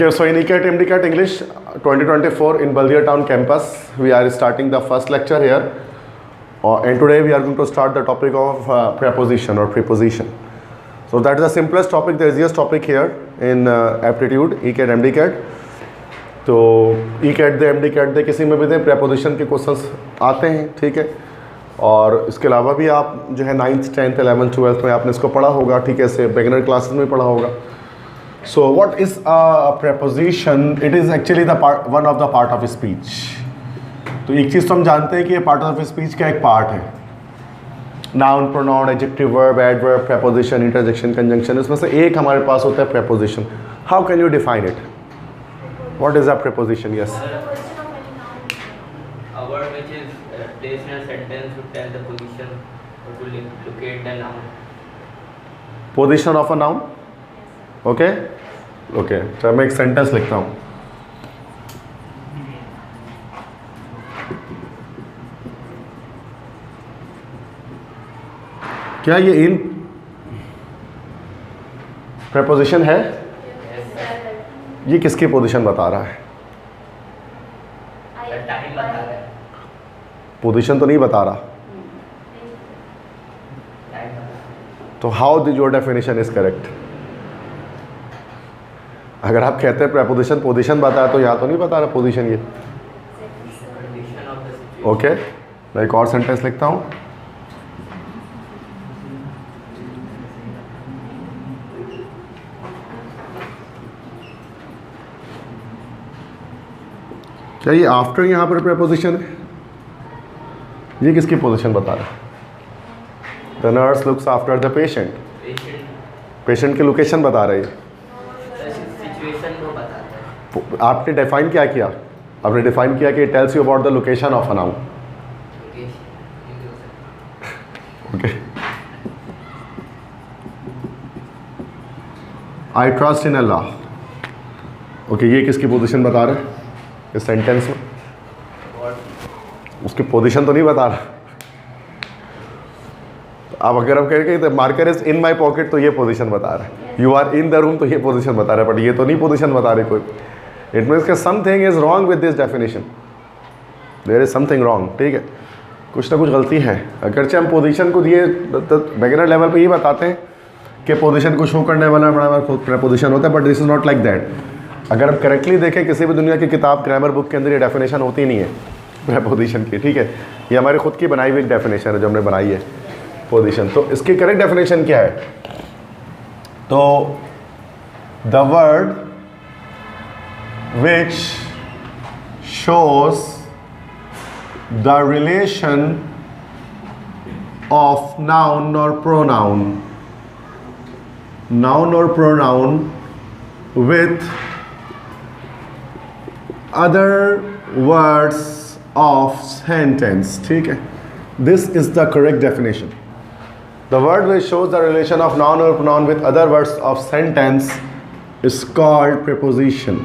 Okay, so in ECAT MDCAT English 2024 in Baldia Town campus, we are starting the first lecture here. And today we are going to start the topic of preposition or preposition. So that is the simplest topic, the easiest topic here in aptitude, ECAT MDCAT. तो ECAT दे MDCAT दे किसी में भी दे preposition के questions आते हैं, ठीक है. और इसके अलावा भी आप जो है 9th 10th 11th 12th में आपने इसको पढ़ा होगा, ठीक है, से beginner classes में पढ़ा होगा. So what is a preposition? It is actually the part, one of the part of speech. तो एक चीज़ तो हम जानते हैं कि ये part of speech का एक part है. Noun, pronoun, adjective, verb, adverb, preposition, interjection, conjunction. इसमें से एक हमारे पास होता है preposition. How can you define it? What is a preposition? Yes. A word which is placed in a sentence to tell the position or to locate the noun. Position of a noun. Okay okay, चलो मैं एक sentence लिखता हूँ. क्या ये इन preposition है? ये किसकी पोजीशन बता रहा है? टाइम बता रहा है. पोजीशन तो नहीं बता रहा. तो how your definition is correct? अगर आप कहते हैं प्रेपोजिशन पोजीशन बताया तो यहाँ तो नहीं बता रहा पोजीशन ये. ओके, मैं एक और सेंटेंस लिखता हूँ. क्या ये आफ्टर यहाँ पर प्रेपोजिशन है? ये किसकी पोजीशन बता रहा है? The nurse looks after the patient. Patient की लोकेशन बता रही है. आपने डिफाइन क्या किया? आपने डिफाइन किया कि tells you about the location of a noun. Okay, I trust in Allah. Okay, ये किसकी पोजीशन बता रहे हैं इस सेंटेंस में? उसकी पोजीशन तो नहीं बता रहा. अब अगर हम कहेंगे the marker is in my pocket तो ये पोजीशन बता रहा है. You are in the room तो ये पोजीशन बता रहा है, बट ये तो नहीं पोजीशन बता रही कोई. इट मीन्स कि something is wrong with this definition. There is something wrong, ठीक है, कुछ ना कुछ गलती है. अगरचे हम पोजीशन को दिए बिगिनर लेवल पे ये बताते हैं कि पोजीशन को शो करने वाला बड़ा प्रेपोजिशन होता है, but this is not like that. अगर हम करेक्टली देखें किसी भी दुनिया की किताब ग्रामर बुक के अंदर ये डेफिनेशन होती नहीं है प्रेपोजिशन की, ठीक है. ये हमारी खुद की बनाई हुई डेफिनेशन है जो हमने बनाई है पोजीशन. तो इसकी करेक्ट डेफिनेशन क्या है? तो the word which shows the relation of noun or pronoun with other words of sentence, ठीक है. This is the correct definition. The word which shows the relation of noun or pronoun with other words of sentence is called preposition.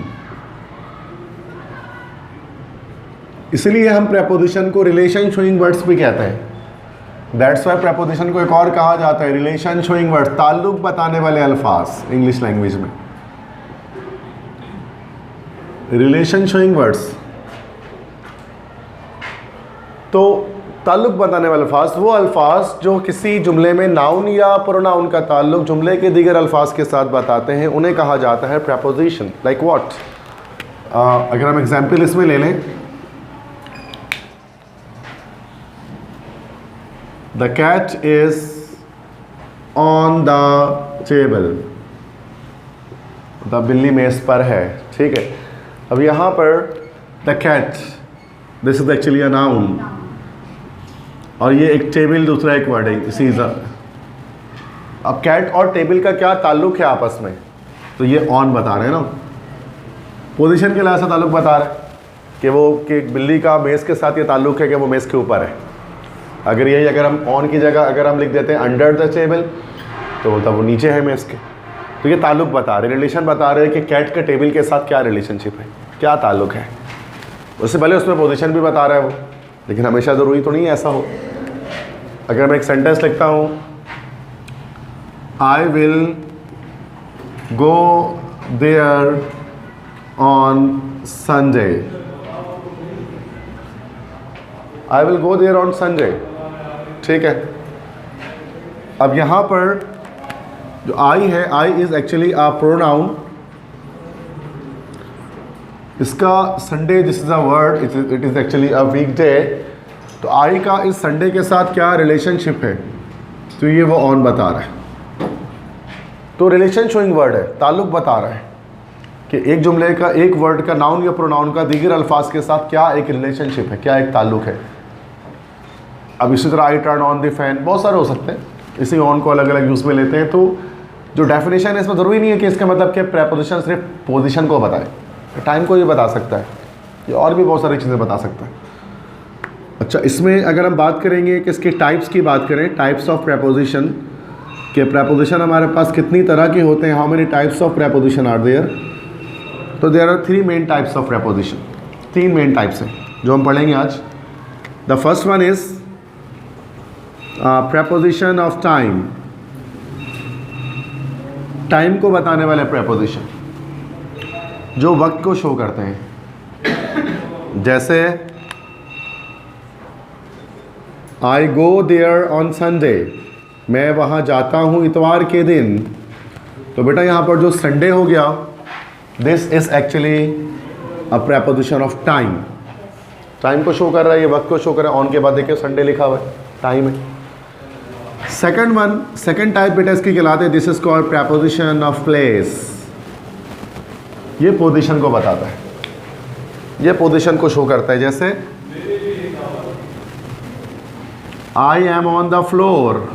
इसलिए हम preposition को relation showing words भी कहते हैं. That's why preposition को एक और कहा जाता है रिलेशन शोइंग वर्ड्स, ताल्लुक बताने वाले अल्फाज इंग्लिश लैंग्वेज में. रिलेशन शोइंग वर्ड्स तो ताल्लुक बताने वाले अल्फाज, वो अल्फाज जो किसी जुमले में नाउन या प्रोनाउन का ताल्लुक जुमले के दीगर अल्फाज के साथ बताते हैं, उन्हें कहा जाता है प्रेपोजिशन. Like what? अगर हम एग्जाम्पल इसमें ले लें, The cat is on the table. The बिल्ली मेज़ पर है, ठीक है. अब यहाँ पर the cat, this is actually a noun, और ये एक टेबल दूसरा एक वर्ड है इसी. अब कैट और टेबल का क्या ताल्लुक है आपस में? तो ये ऑन बता रहे हैं ना, पोजीशन के लिहाज से ताल्लुक बता रहे हैं कि वो कि बिल्ली का मेज़ के साथ ये ताल्लुक है कि वो मेज़ के ऊपर है. अगर यही अगर हम ऑन की जगह अगर हम लिख देते हैं अंडर द टेबल तो बोलता वो नीचे है मेज़ के. तो ये ताल्लुक बता रहे, रिलेशन बता रहे हैं कि कैट के टेबल के साथ क्या रिलेशनशिप है, क्या ताल्लुक है. उससे पहले उसमें पोजीशन भी बता रहा है वो, लेकिन हमेशा ज़रूरी तो नहीं है ऐसा हो. अगर मैं एक सेंटेंस लिखता हूँ, I will go there on Sunday. I will go there on Sunday. ठीक है. अब यहाँ पर जो I है, I is actually a pronoun. इसका Sunday, this is a word, it is actually a weekday. तो I का इस Sunday के साथ क्या रिलेशनशिप है, तो ये वो on बता रहा है. तो रिलेशन शोइंग वर्ड है, ताल्लुक बता रहा है कि एक जुमले का, एक वर्ड का, नाउन या प्रोनाउन का दीगर अल्फाज के साथ क्या एक रिलेशनशिप है, क्या एक ताल्लुक है. अब इसी तरह I turn on the fan, बहुत सारे हो सकते हैं, इसी ऑन को अलग अलग यूज़ में लेते हैं. तो जो डेफिनेशन है इसमें ज़रूरी नहीं है कि इसका मतलब कि प्रेपोजिशन सिर्फ पोजीशन को बताए, टाइम को ये बता सकता है, ये और भी बहुत सारी चीज़ें बता सकता है. अच्छा, इसमें अगर हम बात करेंगे कि इसके टाइप्स की बात करें, टाइप्स ऑफ प्रेपोजिशन, के प्रेपोजिशन हमारे पास कितनी तरह के होते हैं, how many types of preposition are there. तो there are 3 main types of preposition. 3 main types हैं जो हम पढ़ेंगे आज. The first one is preposition of time. Time को बताने वाले प्रेपोजिशन जो वक्त को शो करते हैं. जैसे आई गो देयर ऑन संडे, मैं वहाँ जाता हूँ इतवार के दिन. तो बेटा यहाँ पर जो संडे हो गया, this is actually a preposition of time. Time को शो कर रहा है, ये वक्त को शो कर रहा है. ऑन के बाद देखिए संडे लिखा हुआ है, टाइम है. सेकंड टाइप बेटा इसकी कहलाते हैं, this is called preposition of place. ये पोजीशन को बताता है, ये पोजीशन को शो करता है. जैसे I am on the floor,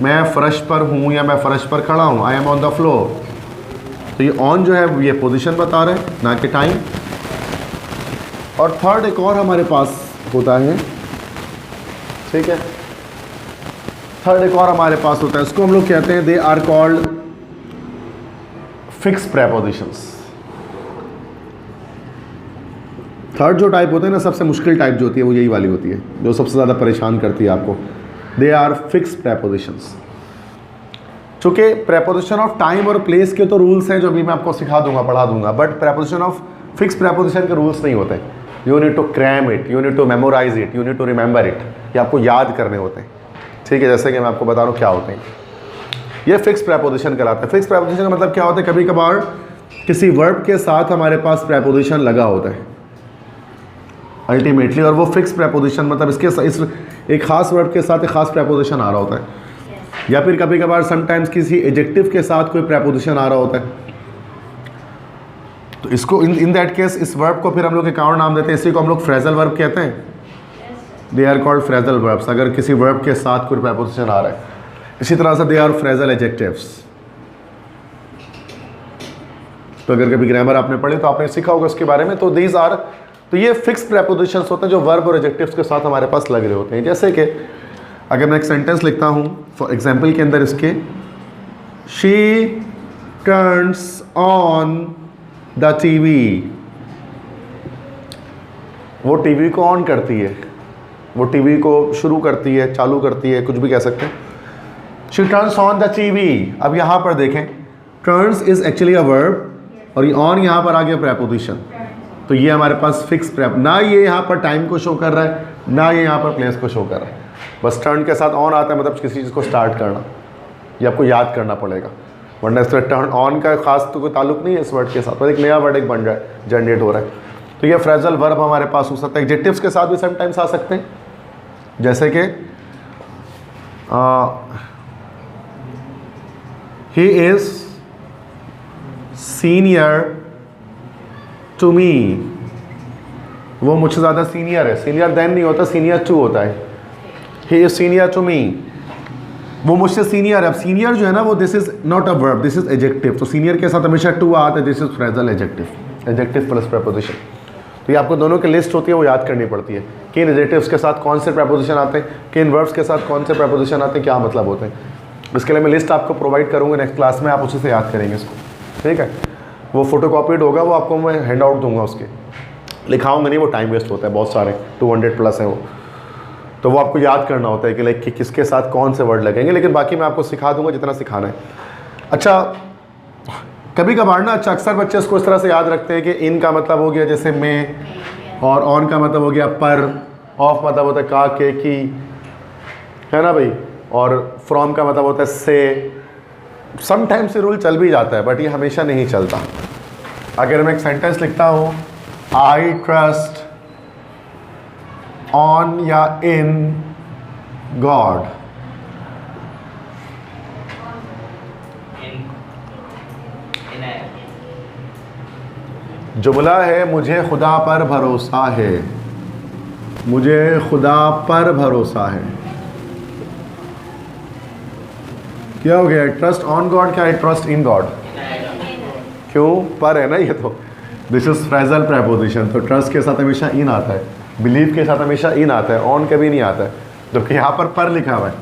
मैं फर्श पर हूँ या मैं फर्श पर खड़ा हूँ. I am on the floor, तो ये ऑन जो है ये पोजीशन बता रहे हैं, ना कि टाइम. और थर्ड एक और हमारे पास होता है, ठीक है, थर्ड एक और हमारे पास होता है, इसको हम लोग कहते हैं, they are called fix prepositions. Third जो टाइप होते हैं ना, सबसे मुश्किल टाइप जो होती है वो यही वाली होती है, जो सबसे ज़्यादा परेशान करती है आपको. They are fix prepositions. चूँकि प्रेपोजिशन ऑफ टाइम और प्लेस के तो रूल्स हैं जो अभी मैं आपको सिखा दूंगा, पढ़ा दूंगा, but preposition of fix preposition के रूल्स नहीं होते. You need to cram it, you need to memorise it, you need to remember it. ये आपको याद करने होते हैं, ठीक है. जैसे कि मैं आपको बता रहा हूँ क्या होते हैं. ये फिक्स प्रेपोजिशन कहलाता है. फिक्स प्रेपोजिशन का मतलब क्या होता है, कभी कभार किसी वर्ब के साथ हमारे पास प्रेपोजिशन लगा होता है अल्टीमेटली, और वो फिक्स प्रेपोजिशन मतलब इस एक खास वर्ब के साथ एक खास प्रेपोजिशन आ रहा होता है. या फिर कभी कभार समटाइम्स किसी एडजेक्टिव के साथ कोई प्रेपोजिशन आ रहा होता है. तो इसको इन दैट केस इस वर्ब को फिर हम लोग एक और नाम देते हैं, इसी को हम लोग फ्रेजल वर्ब कहते हैं. They are called phrasal verbs, अगर किसी वर्ब के साथ कोई प्रेपोजिशन आ रहा है. इसी तरह से दे आर फ्रेजल एडजेक्टिव्स. तो अगर कभी ग्रामर आपने पढ़ी तो आपने सीखा होगा उसके बारे में. तो दीज आर, तो ये फिक्स प्रेपोजिशंस होते हैं जो वर्ब और एडजेक्टिव्स के साथ हमारे पास लग रहे होते हैं. जैसे कि अगर मैं एक सेंटेंस लिखता हूँ फॉर एग्जाम्पल के अंदर इसके, she turns on the TV, वो टीवी को ऑन करती है, वो टीवी को शुरू करती है, चालू करती है, कुछ भी कह सकते हैं. She turns on the TV. अब यहाँ पर देखें, turns is actually a verb और ये ऑन यहाँ पर आ गया प्रेपोजिशन. तो ये हमारे पास फिक्स प्रेप, ना ये यहाँ पर टाइम को शो कर रहा है, ना ये यहाँ पर प्लेस को शो कर रहा है. बस टर्न के साथ ऑन आता है, मतलब किसी चीज़ को स्टार्ट करना, ये आपको याद करना पड़ेगा. वरना इस तरह टर्न ऑन का खास तो कोई ताल्लुक नहीं है इस वर्ड के साथ, पर एक नया वर्ड एक बन रहा है, जनरेट हो रहा है. तो ये फ्रेजल वर्ब हमारे पास हो सकता है. एडजेक्टिव्स के साथ भी समटाइम्स आ सकते हैं, जैसे कि he is senior to me, वो मुझसे ज़्यादा सीनियर है. सीनियर देन नहीं होता, सीनियर टू होता है. He is senior to me, वो मुझसे सीनियर है. अब सीनियर जो है ना वो this is not a verb, this is adjective. तो सीनियर के साथ हमेशा टू आता है, this is phrasal adjective, adjective plus preposition. तो ये आपको दोनों की लिस्ट होती है, वो याद करनी पड़ती है, किन एडजेक्टिव्स के साथ कौन से प्रेपोजिशन आते हैं, किन वर्ब्स के साथ कौन से प्रेपोजिशन आते हैं, क्या मतलब होते हैं. इसके लिए मैं लिस्ट आपको प्रोवाइड करूँगा नेक्स्ट क्लास में, आप उसी से याद करेंगे इसको, ठीक है. वो फोटो कॉपीड होगा, वो आपको मैं हैंड आउट दूंगा, उसके लिखाऊंगा नहीं, वो टाइम वेस्ट होता है, बहुत सारे 200+ हैं वो. तो वो आपको याद करना होता है कि लाइक कि किसके साथ कौन से वर्ड लगेंगे, लेकिन बाकी मैं आपको सिखा दूंगा जितना सिखाना है. अच्छा, कभी कभार ना अच्छा अक्सर बच्चे इसको इस तरह से याद रखते हैं कि इन का मतलब हो गया जैसे में, और ऑन का मतलब हो गया पर, ऑफ मतलब होता है का, के, की, है ना भाई, और फ्रॉम का मतलब होता है से। समटाइम्स ये रूल चल भी जाता है बट ये हमेशा नहीं चलता। अगर मैं एक सेंटेंस लिखता हूँ आई ट्रस्ट ऑन या इन गॉड, जुमला है मुझे खुदा पर भरोसा है, मुझे खुदा पर भरोसा है। क्या हो गया? ट्रस्ट ऑन गॉड क्या है? Trust in God. क्यों? पर है ना ये तो। दिस इज फ्रेजल प्रेपोजिशन, तो ट्रस्ट के साथ हमेशा इन आता है, बिलीव के साथ हमेशा इन आता है, ऑन कभी नहीं आता है। जबकि यहाँ पर लिखा हुआ है,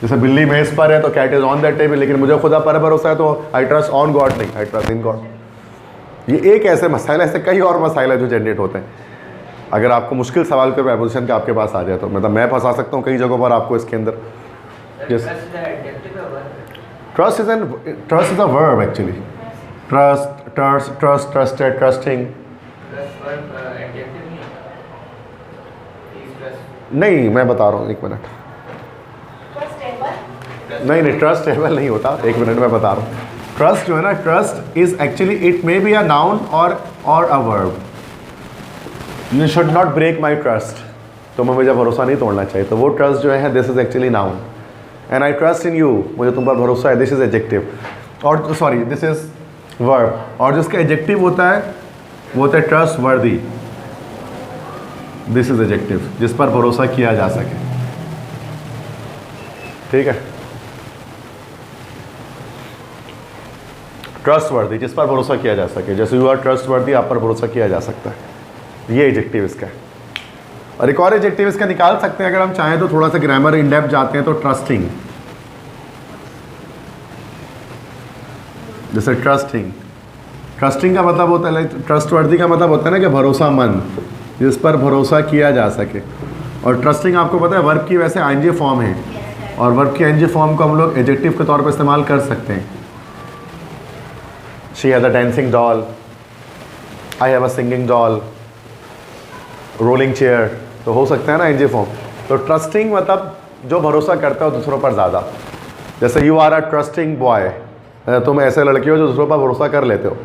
जैसे बिल्ली मेज पर है तो cat is on that table, लेकिन मुझे खुदा पर भरोसा है तो आई ट्रस्ट ऑन गॉड नहीं, आई ट्रस्ट इन गॉड। ये एक ऐसे मसाइल, ऐसे कई और मसाइल है जो जनरेट होते हैं। अगर आपको मुश्किल सवाल के प्रेपोजिशन के आपके पास आ जाए तो मतलब मैं फंसा सकता हूँ कई जगहों पर आपको इसके अंदर। Trust is a verb actually. Trust, trusted, trusting नहीं, मैं बता रहा हूँ, एक मिनट। नहीं, ट्रस्टेबल नहीं होता, एक मिनट मैं बता रहा हूँ। ट्रस्ट जो है ना, trust is actually, it may be a noun और a verb. You should not break my trust, तो मुझे भरोसा नहीं तोड़ना चाहिए, तो वो ट्रस्ट जो है this is actually noun. And I trust in you, मुझे तुम पर भरोसा है, दिस इज एडजेक्टिव। और सॉरी, दिस इज वर्ब। और जिसका एडजेक्टिव होता है वो होता है ट्रस्ट वर्दी, दिस इज एडजेक्टिव, जिस पर भरोसा किया जा सके। ठीक है, ट्रस्टवर्दी, जिस पर भरोसा किया जा सके, जैसे यू आर ट्रस्टवर्दी, आप पर भरोसा किया जा सकता है, ये एडजेक्टिव इसका है। और एक और एडजेक्टिव इसका निकाल सकते हैं अगर हम चाहें तो, थोड़ा सा ग्रामर इन डेप्थ जाते हैं तो ट्रस्टिंग, जैसे ट्रस्टिंग का मतलब होता है, ट्रस्टवर्दी का मतलब होता है ना कि भरोसामंद, जिस पर भरोसा किया जा सके। और ट्रस्टिंग आपको पता है वर्ब की वैसे आईएनजी फॉर्म है, और वर्ब की आईएनजी फॉर्म को हम लोग एडजेक्टिव के तौर पर इस्तेमाल कर सकते हैं। She has a dancing doll, I have a singing doll, rolling chair, तो हो सकता है ना एनजी फॉर्म। तो ट्रस्टिंग मतलब जो भरोसा करता है दूसरों पर ज़्यादा, जैसे you are a trusting boy, तुम ऐसे लड़के हो जो दूसरों पर भरोसा कर लेते हो।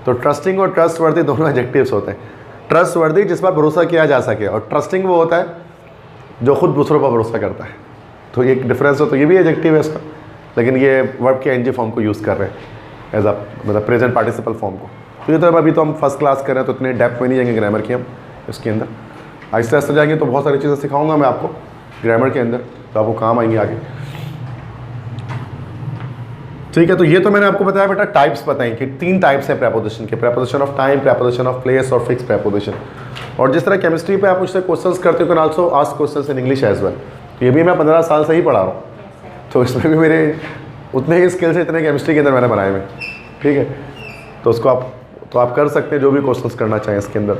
तो ट्रस्टिंग और ट्रस्टवर्दी दोनों एडजेक्टिव्स होते हैं। ट्रस्टवर्दी जिस पर भरोसा किया जा सके, और ट्रस्टिंग वो होता है जो खुद दूसरों पर भरोसा करता है। तो ये एक डिफरेंस हो, तो ये भी एडजेक्टिव है इसका, लेकिन ये वर्ब के एनजी फॉर्म को यूज़ कर रहे हैं एज अ मतलब प्रेजेंट पार्टिसिपल फॉर्म को। तो ये तो अभी तो हम फर्स्ट क्लास कर रहे हैं, तो इतने डेप्थ में नहीं जाएंगे ग्रामर की हम इसके अंदर। आहिस्ते आहिस्ते जाएंगे तो बहुत सारी चीज़ें सिखाऊंगा मैं आपको ग्रामर के अंदर, तो आपको काम आएंगे आगे। ठीक है, तो ये तो मैंने आपको बताया बेटा, टाइप्स बताएं कि 3 टाइप्स हैं प्रेपोजिशन के, preposition of time, preposition of place और फिक्स प्रेपोजिशन। और जिस तरह केमिस्ट्री पे आप मुझसे क्वेश्चंस करते हो, can also ask questions in English as well. ये भी मैं 15 साल से ही पढ़ा रहा हूँ, तो इसमें भी मेरे उतने ही स्किल्स है इतने केमिस्ट्री के अंदर मैंने बनाए हुए। ठीक है, तो उसको आप कर सकते हैं जो भी क्वेश्चंस करना चाहें इसके अंदर।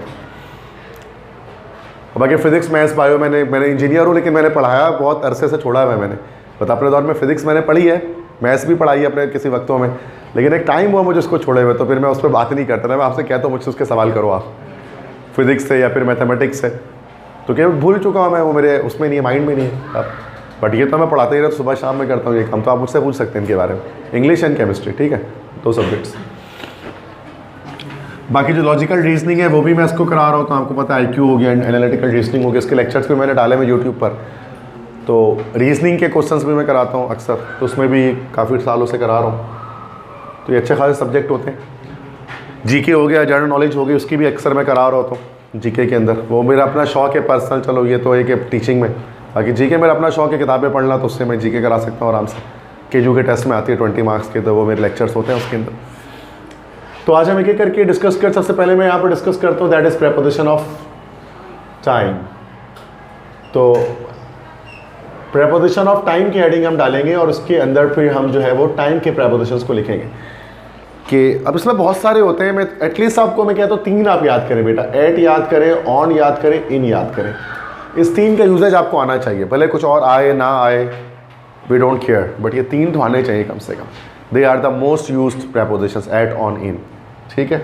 बाकी फिजिक्स, मैथ्स, बायो मैंने इंजीनियर हूँ, लेकिन मैंने पढ़ाया बहुत अरसे से छोड़ा हुआ है मैंने। बता अपने दौर में फिजिक्स मैंने पढ़ी है, मैथ्स भी पढ़ाई है अपने किसी वक्तों में, लेकिन एक टाइम हुआ मुझे उसको छोड़े हुए, तो फिर मैं उस पर बात नहीं करता था। मैं आपसे कहता हूँ मुझसे उसके सवाल करो आप, फिजिक्स से या फिर मैथमेटिक्स से, तो क्या भूल चुका हूँ मैं, वो मेरे उसमें नहीं है, माइंड में नहीं है अब। बट ये तो मैं पढ़ाते ही रहता, सुबह शाम में करता हूँ ये काम, तो आप मुझसे पूछ सकते हैं इनके बारे में, इंग्लिश एंड केमिस्ट्री। ठीक है, 2 सब्जेक्ट्स। बाकी जो लॉजिकल रीजनिंग है वो भी मैं इसको करा रहा हूँ, तो आपको पता है IQ हो गया, एनालिटिकल रीजनिंग हो गया, इसके लेक्चर्स भी मैंने डाले मैं यूट्यूब पर। तो रीजनिंग के क्वेश्चंस भी मैं कराता हूँ अक्सर, तो उसमें भी काफ़ी सालों से करा रहा हूँ। तो ये अच्छे खासे सब्जेक्ट होते हैं। जीके हो गया, जनरल नॉलेज हो गई, उसकी भी अक्सर मैं करा रहा होता हूँ जीके के अंदर। वो मेरा अपना शौक है पर्सनल, चलो ये तो एक टीचिंग में। बाकी जीके मेरा अपना शौक है किताबें पढ़ना, तो उससे मैं जीके करा सकता हूँ आराम से। केजू के टेस्ट में आती है 20 मार्क्स के, तो वो मेरे लेक्चर्स होते हैं उसके अंदर। तो आज हम एक एक करके डिस्कस कर, सबसे पहले मैं यहाँ पर डिस्कस करता हूँ that is preposition of time. तो प्रेपोजिशन ऑफ टाइम की हेडिंग हम डालेंगे, और उसके अंदर फिर हम जो है वो टाइम के प्रेपोजिशंस को लिखेंगे। कि अब इसमें बहुत सारे होते हैं, मैं एटलीस्ट आपको मैं कहता हूँ 3 आप याद करें बेटा, एट याद करें, ऑन याद करें, इन याद करें। इस 3 का यूजेज आपको आना चाहिए, भले कुछ और आए ना आए, वी डोंट केयर, बट ये 3 तो आने चाहिए कम से कम। They are the most used prepositions, at, on, in. ठीक है,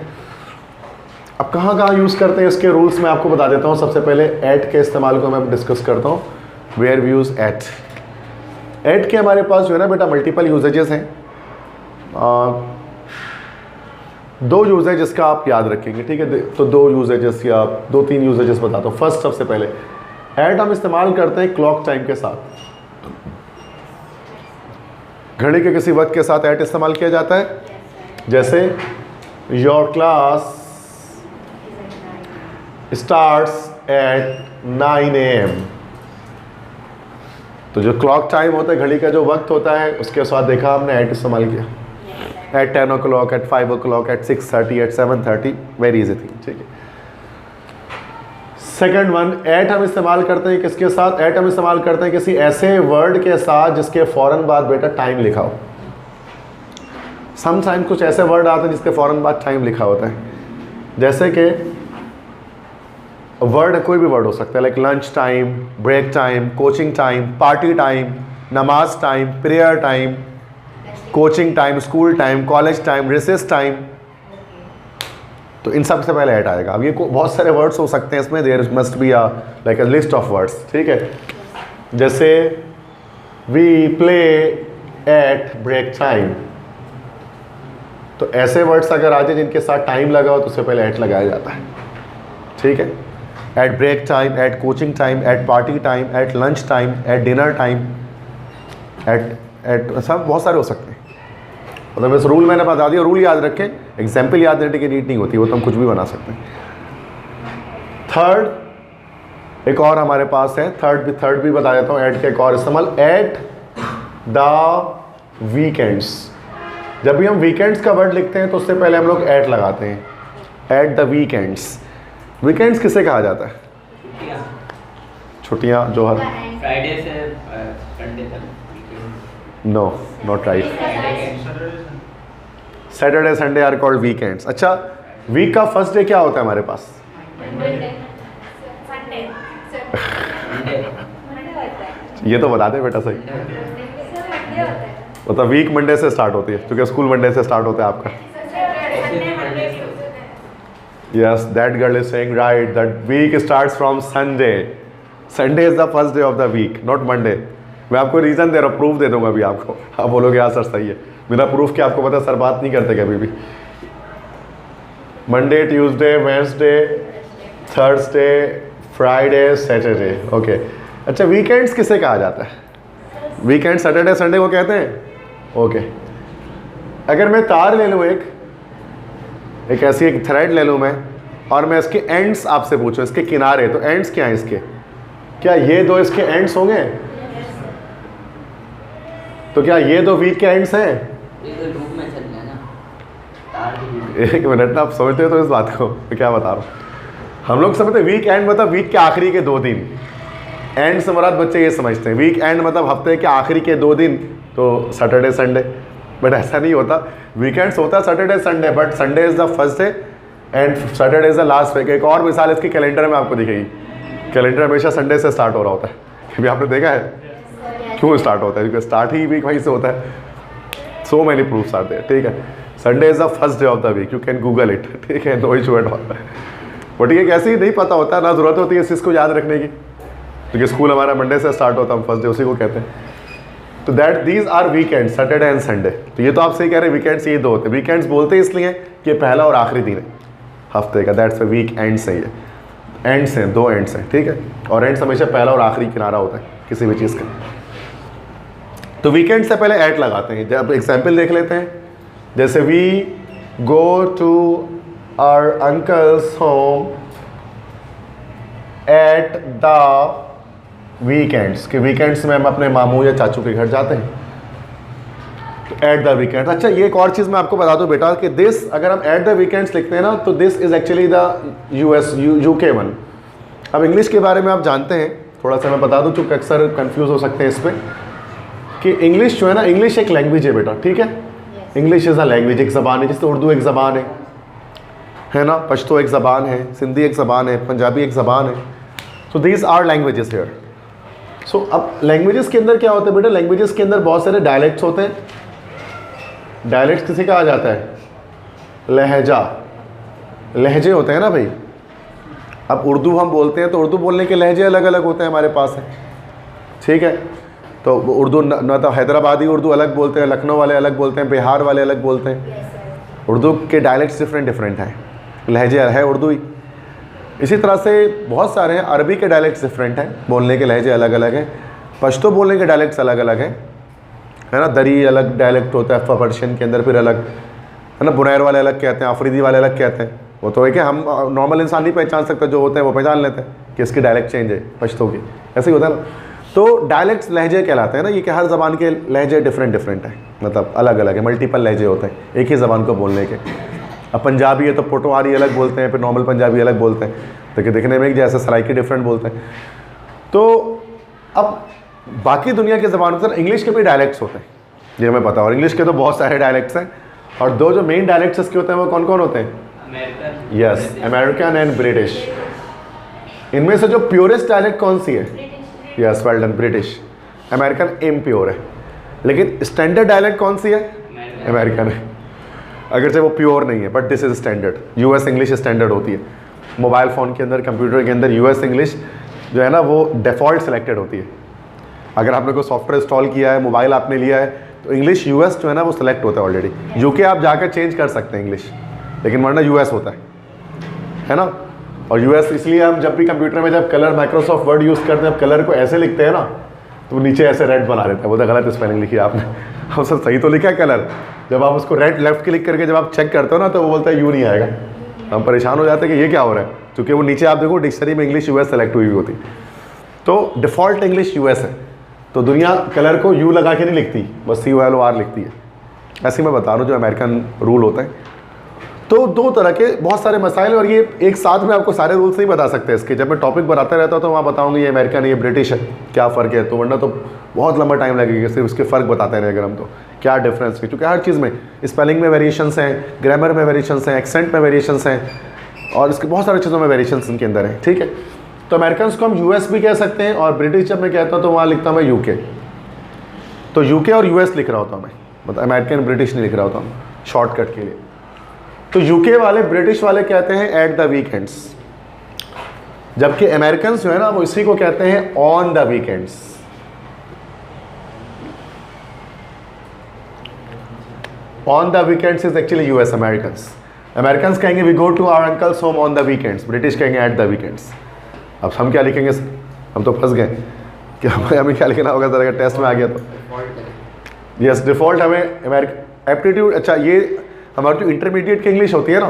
अब कहाँ कहाँ यूज़ करते हैं इसके रूल्स मैं आपको बता देता हूँ। सबसे पहले एट के इस्तेमाल को मैं डिस्कस करता हूँ। Where we use at. At के हमारे पास जो है ना बेटा मल्टीपल यूजेजेस हैं। दो यूजेज का आप याद रखेंगे, ठीक है। तो दो यूजेजेस या दो तीन यूजेजेस बताता हूँ। फर्स्ट, सबसे पहले एट हम इस्तेमाल करते हैं क्लॉक टाइम के साथ। घड़ी के किसी वक्त के साथ एट इस्तेमाल किया जाता है। जैसे your class starts at 9 AM। तो जो क्लॉक टाइम होता है, घड़ी का जो वक्त होता है, उसके साथ देखा हमने एट इस्तेमाल किया। At 10 o'clock, at 5 o'clock, at 6:30, at 7:30, very easy thing. ठीक है। सेकंड वन, एट हम इस्तेमाल करते हैं किसके साथ? एट हम इस्तेमाल करते हैं किसी ऐसे वर्ड के साथ जिसके फौरन बाद बेटा टाइम लिखा हो। समटाइम्स कुछ ऐसे वर्ड आते हैं जिसके फौरन बाद टाइम लिखा होता है। जैसे कि वर्ड कोई भी वर्ड हो सकता है, like lunch time, break time, coaching time, party time, namaz time, prayer time, coaching time, school time, college time, recess time. तो इन सब से पहले ऐड आएगा। अब ये बहुत सारे वर्ड्स हो सकते हैं इसमें, there must be like a list of words. ठीक है, जैसे we play at break time. तो ऐसे वर्ड्स अगर आ जाए जिनके साथ टाइम लगा हो तो उससे पहले एट लगाया जाता है। ठीक है, at break time, at coaching time, at party time, at lunch time, at dinner time, at सब बहुत सारे हो सकते हैं। मतलब इस रूल मैंने बता दिया, रूल याद रखें, एग्जाम्पल याद रहने की नीड नहीं होती, वो तो हम कुछ भी बना सकते हैं। थर्ड, एक और हमारे पास है, थर्ड भी बता देता हूँ एट का एक और इस्तेमाल, एट द वीकेंड्स। जब भी हम वीकेंड्स का वर्ड लिखते हैं तो उससे पहले हम लोग एट लगाते हैं, एट द वीकेंड्स। वीकेंड्स किसे कहा जाता है? छुट्टियाँ जो हर फ्राइडे से संडे तक। No, not right. Saturday Sunday are called weekends. अच्छा, वीक का फर्स्ट डे क्या होता है हमारे पास? ये तो बता दे बेटा सही। मतलब वीक मंडे से स्टार्ट होती है, क्योंकि स्कूल मंडे से स्टार्ट होता है आपका। Yes, that girl is saying right, that week starts from Sunday. Sunday is the first day of the week, not Monday. मैं आपको रीज़न दे रहा हूँ, प्रूफ दे दूंगा अभी आपको। आप बोलोगे हाँ सर सही है, बिना प्रूफ के आपको पता है सर बात नहीं करते कभी भी। Monday, Tuesday, Wednesday, Thursday, Friday, Saturday. Okay, अच्छा वीकेंड्स किसे कहा जाता है? वीकेंड सैटरडे संडे को कहते हैं। ओके, अगर मैं तार ले लूँ, एक ऐसी एक थ्रेड ले लूँ मैं, और मैं इसके एंड्स आपसे पूछूं, इसके किनारे, तो एंड्स क्या हैं इसके? क्या ये दो इसके एंड्स होंगे? तो क्या ये दो वीक के एंड्स हैं? ये तो लूप में चल रहा है ना, तार की। एक मिनट ना, आप समझते हो तो इस बात को मैं क्या बता रहा हूँ। हम लोग समझते हैं वीक एंड मतलब वीक के आखिरी के 2 दिन। एंड से मुराद बच्चे ये समझते हैं वीक एंड मतलब हफ्ते के आखिरी के 2 दिन, तो सैटरडे संडे। बट ऐसा नहीं होता, वीकेंड्स होता है Saturday Sunday, but Sunday is the first day and Saturday is the last week. एक और मिसाल इसकी कैलेंडर में आपको दिखेगी, कैलेंडर हमेशा संडे से स्टार्ट हो रहा होता है। कभी आपने देखा है क्यों स्टार्ट होता है? क्योंकि स्टार्ट ही वीक वहीं से होता है। So many proofs are there. ठीक है, Sunday is the first day of the week, you can Google it. ठीक है, no issue at all. But ये कैसे ही नहीं पता होता, ना ज़रूरत होती है इस चीज़ को याद रखने की, क्योंकि स्कूल हमारा मंडे से स्टार्ट होता है, हम फर्स्ट डे उसी को कहते हैं। तो that these are weekend, Saturday and Sunday. तो ये तो आप सही कह रहे हैं, वीकेंड्स ये 2 होते हैं। वीकेंड्स बोलते हैं इसलिए कि पहला और आखिरी दिन है हफ्ते का, दैट्स अ वीक एंड सही है। एंड्स हैं, 2 एंड्स हैं। ठीक है, और एंड्स हमेशा पहला और आखिरी किनारा होता है किसी भी चीज़ का। तो वीकेंड से पहले एट लगाते हैं। जब एग्जाम्पल देख लेते हैं, जैसे we go to our uncles home at the weekends, कि वीकेंड्स में हम अपने मामू या चाचू के घर जाते हैं, तो एट द वीकेंड्स। अच्छा, ये एक और चीज़ मैं आपको बता दूं बेटा कि दिस, अगर हम एट द वीकेंड्स लिखते हैं ना, तो this is actually the UK one. अब इंग्लिश के बारे में आप जानते हैं, थोड़ा सा मैं बता दूं, चूँकि अक्सर कंफ्यूज हो सकते हैं इस पर, कि इंग्लिश जो है ना, इंग्लिश एक लैंग्वेज है बेटा। ठीक है, इंग्लिश इज़ अ लैंग्वेज, एक ज़बान है। जैसे उर्दू एक ज़बान है ना, पश्तो एक ज़बान है, सिंधी एक ज़बान है, पंजाबी एक ज़बान है। So these are languages here. So अब लैंग्वेजेस के अंदर क्या होता है बेटा? लैंग्वेजेस के अंदर बहुत सारे डायलेक्ट्स होते हैं, डायलेक्ट किसे कहा जाता है? लहजा, लहजे होते हैं ना भाई। अब उर्दू हम बोलते हैं तो उर्दू बोलने के लहजे अलग अलग होते हैं हमारे पास है, ठीक है। तो उर्दू न तो हैदराबादी उर्दू अलग बोलते हैं, लखनऊ वाले अलग बोलते हैं, बिहार वाले अलग बोलते हैं। उर्दू के डायलेक्ट्स डिफरेंट हैं, लहजे है उर्दू ही। इसी तरह से बहुत सारे हैं, अरबी के डायलेक्ट्स डिफरेंट हैं, बोलने के लहजे अलग अलग हैं। पश्तो बोलने के डायलेक्ट्स अलग अलग हैं, है ना। दरी अलग डायलेक्ट होता है पर्शियन के अंदर, फिर अलग है ना। बुनैर वाले अलग कहते हैं, अफरीदी वाले अलग कहते हैं। वो तो है कि हम नॉर्मल इंसान नहीं पहचान सकते, जो होते हैं वो पहचान लेते हैं कि इसकी डायलेक्ट चेंज है पश्तो की, ऐसे ही होता है ना। तो डायलेक्ट्स लहजे कहलाते हैं ना, ये कि हर ज़बान के लहजे डिफरेंट हैं, मतलब अलग अलग है, मल्टीपल लहजे होते हैं एक ही ज़बान को बोलने के। अब पंजाबी है तो पोटवारी अलग बोलते हैं, फिर नॉर्मल पंजाबी अलग बोलते हैं, तो दिखने में एक जैसे सराइकी डिफरेंट बोलते हैं। तो अब बाकी दुनिया की ज़बानों पर इंग्लिश के भी डायलेक्ट्स होते हैं, ये हमें पता है। और इंग्लिश के तो बहुत सारे डायलेक्ट्स हैं, और दो जो मेन डायलेक्ट्स इसके होते हैं वो कौन कौन होते हैं? Yes, American and British. इनमें से जो प्योरेस्ट डायलेक्ट कौन सी है? Yes, well done, British. American impure है, लेकिन स्टैंडर्ड डायलेक्ट कौन सी है? अमेरिकन है, अगर से वो प्योर नहीं है, but this is standard. US English standard होती है। मोबाइल फ़ोन के अंदर, कंप्यूटर के अंदर यूएस इंग्लिश जो है ना वो डिफ़ॉल्ट सेलेक्टेड होती है। अगर आपने कोई सॉफ्टवेयर इंस्टॉल किया है, मोबाइल आपने लिया है, तो इंग्लिश यूएस जो है ना वो सिलेक्ट होता है ऑलरेडी। यूके आप जाकर चेंज कर सकते हैं इंग्लिश, लेकिन वरना यूएस होता है ना। और यूएस इसलिए हम जब भी कंप्यूटर में जब कलर माइक्रोसॉफ्ट वर्ड यूज़ करते हैं, कलर को ऐसे लिखते हैं ना, तो नीचे ऐसे रेड बना देता है, बोलते गलत स्पेलिंग लिखी है आपने। अब सर सही तो लिखा है कलर, जब आप उसको रेड लेफ्ट क्लिक करके जब आप चेक करते हो ना, तो वो बोलता है यू नहीं आएगा। हम परेशान हो जाते हैं कि ये क्या हो रहा है, क्योंकि वो नीचे आप देखो डिक्शनरी में इंग्लिश यूएस सेलेक्ट हुई होती। तो डिफ़ॉल्ट इंग्लिश यूएस है, तो दुनिया कलर को यू लगा के नहीं लिखती, बस COLOR लिखती है। ऐसे मैं बता रहा हूँ जो अमेरिकन रूल होता है। तो दो तरह के बहुत सारे मसाइल, और ये एक साथ में आपको सारे रूल्स नहीं बता सकते इसके। जब मैं टॉपिक बनाता रहता हूँ तो वहाँ बताऊँगी ये अमेरिकन, ये ब्रिटिश है, क्या फ़र्क है, तो वरना तो बहुत लंबा टाइम लगेगा सिर्फ उसके फ़र्क बताते रहे अगर हम, तो क्या डिफरेंस है। क्योंकि हर चीज़ में स्पेलिंग में वेरिएशंस हैं, ग्रामर में वेरिएशंस हैं, एक्सेंट में वेरिएशंस हैं, और इसके बहुत सारी चीज़ों में वेरिएशंस इनके अंदर हैं, ठीक है। तो अमेरिकन को हम यूएस भी कह सकते हैं, और ब्रिटिश जब मैं कहता हूँ तो वहाँ लिखता हूँ मैं यूके। तो यूके और यूएस लिख रहा होता हूँ मैं, मतलब अमेरिकन ब्रिटिश नहीं लिख रहा होता हूँ शॉर्टकट के लिए। तो यूके वाले ब्रिटिश वाले कहते हैं एट द वीकेंड्स, जबकि अमेरिकन जो है ना वो इसी को कहते हैं on the weekends. On the weekends is actually US Americans. Americans कहेंगे we go to our uncles home on the weekends, British कहेंगे एट द वीकेंड्स। अब हम क्या लिखेंगे? हम तो फंस गए कि हमें क्या लिखना होगा सर अगर टेस्ट में आ गया तो। यस, डिफ़ॉल्ट हमें अमेरिकन एप्टीट्यूड। अच्छा, ये हमारी जो इंटरमीडिएट की इंग्लिश होती है ना,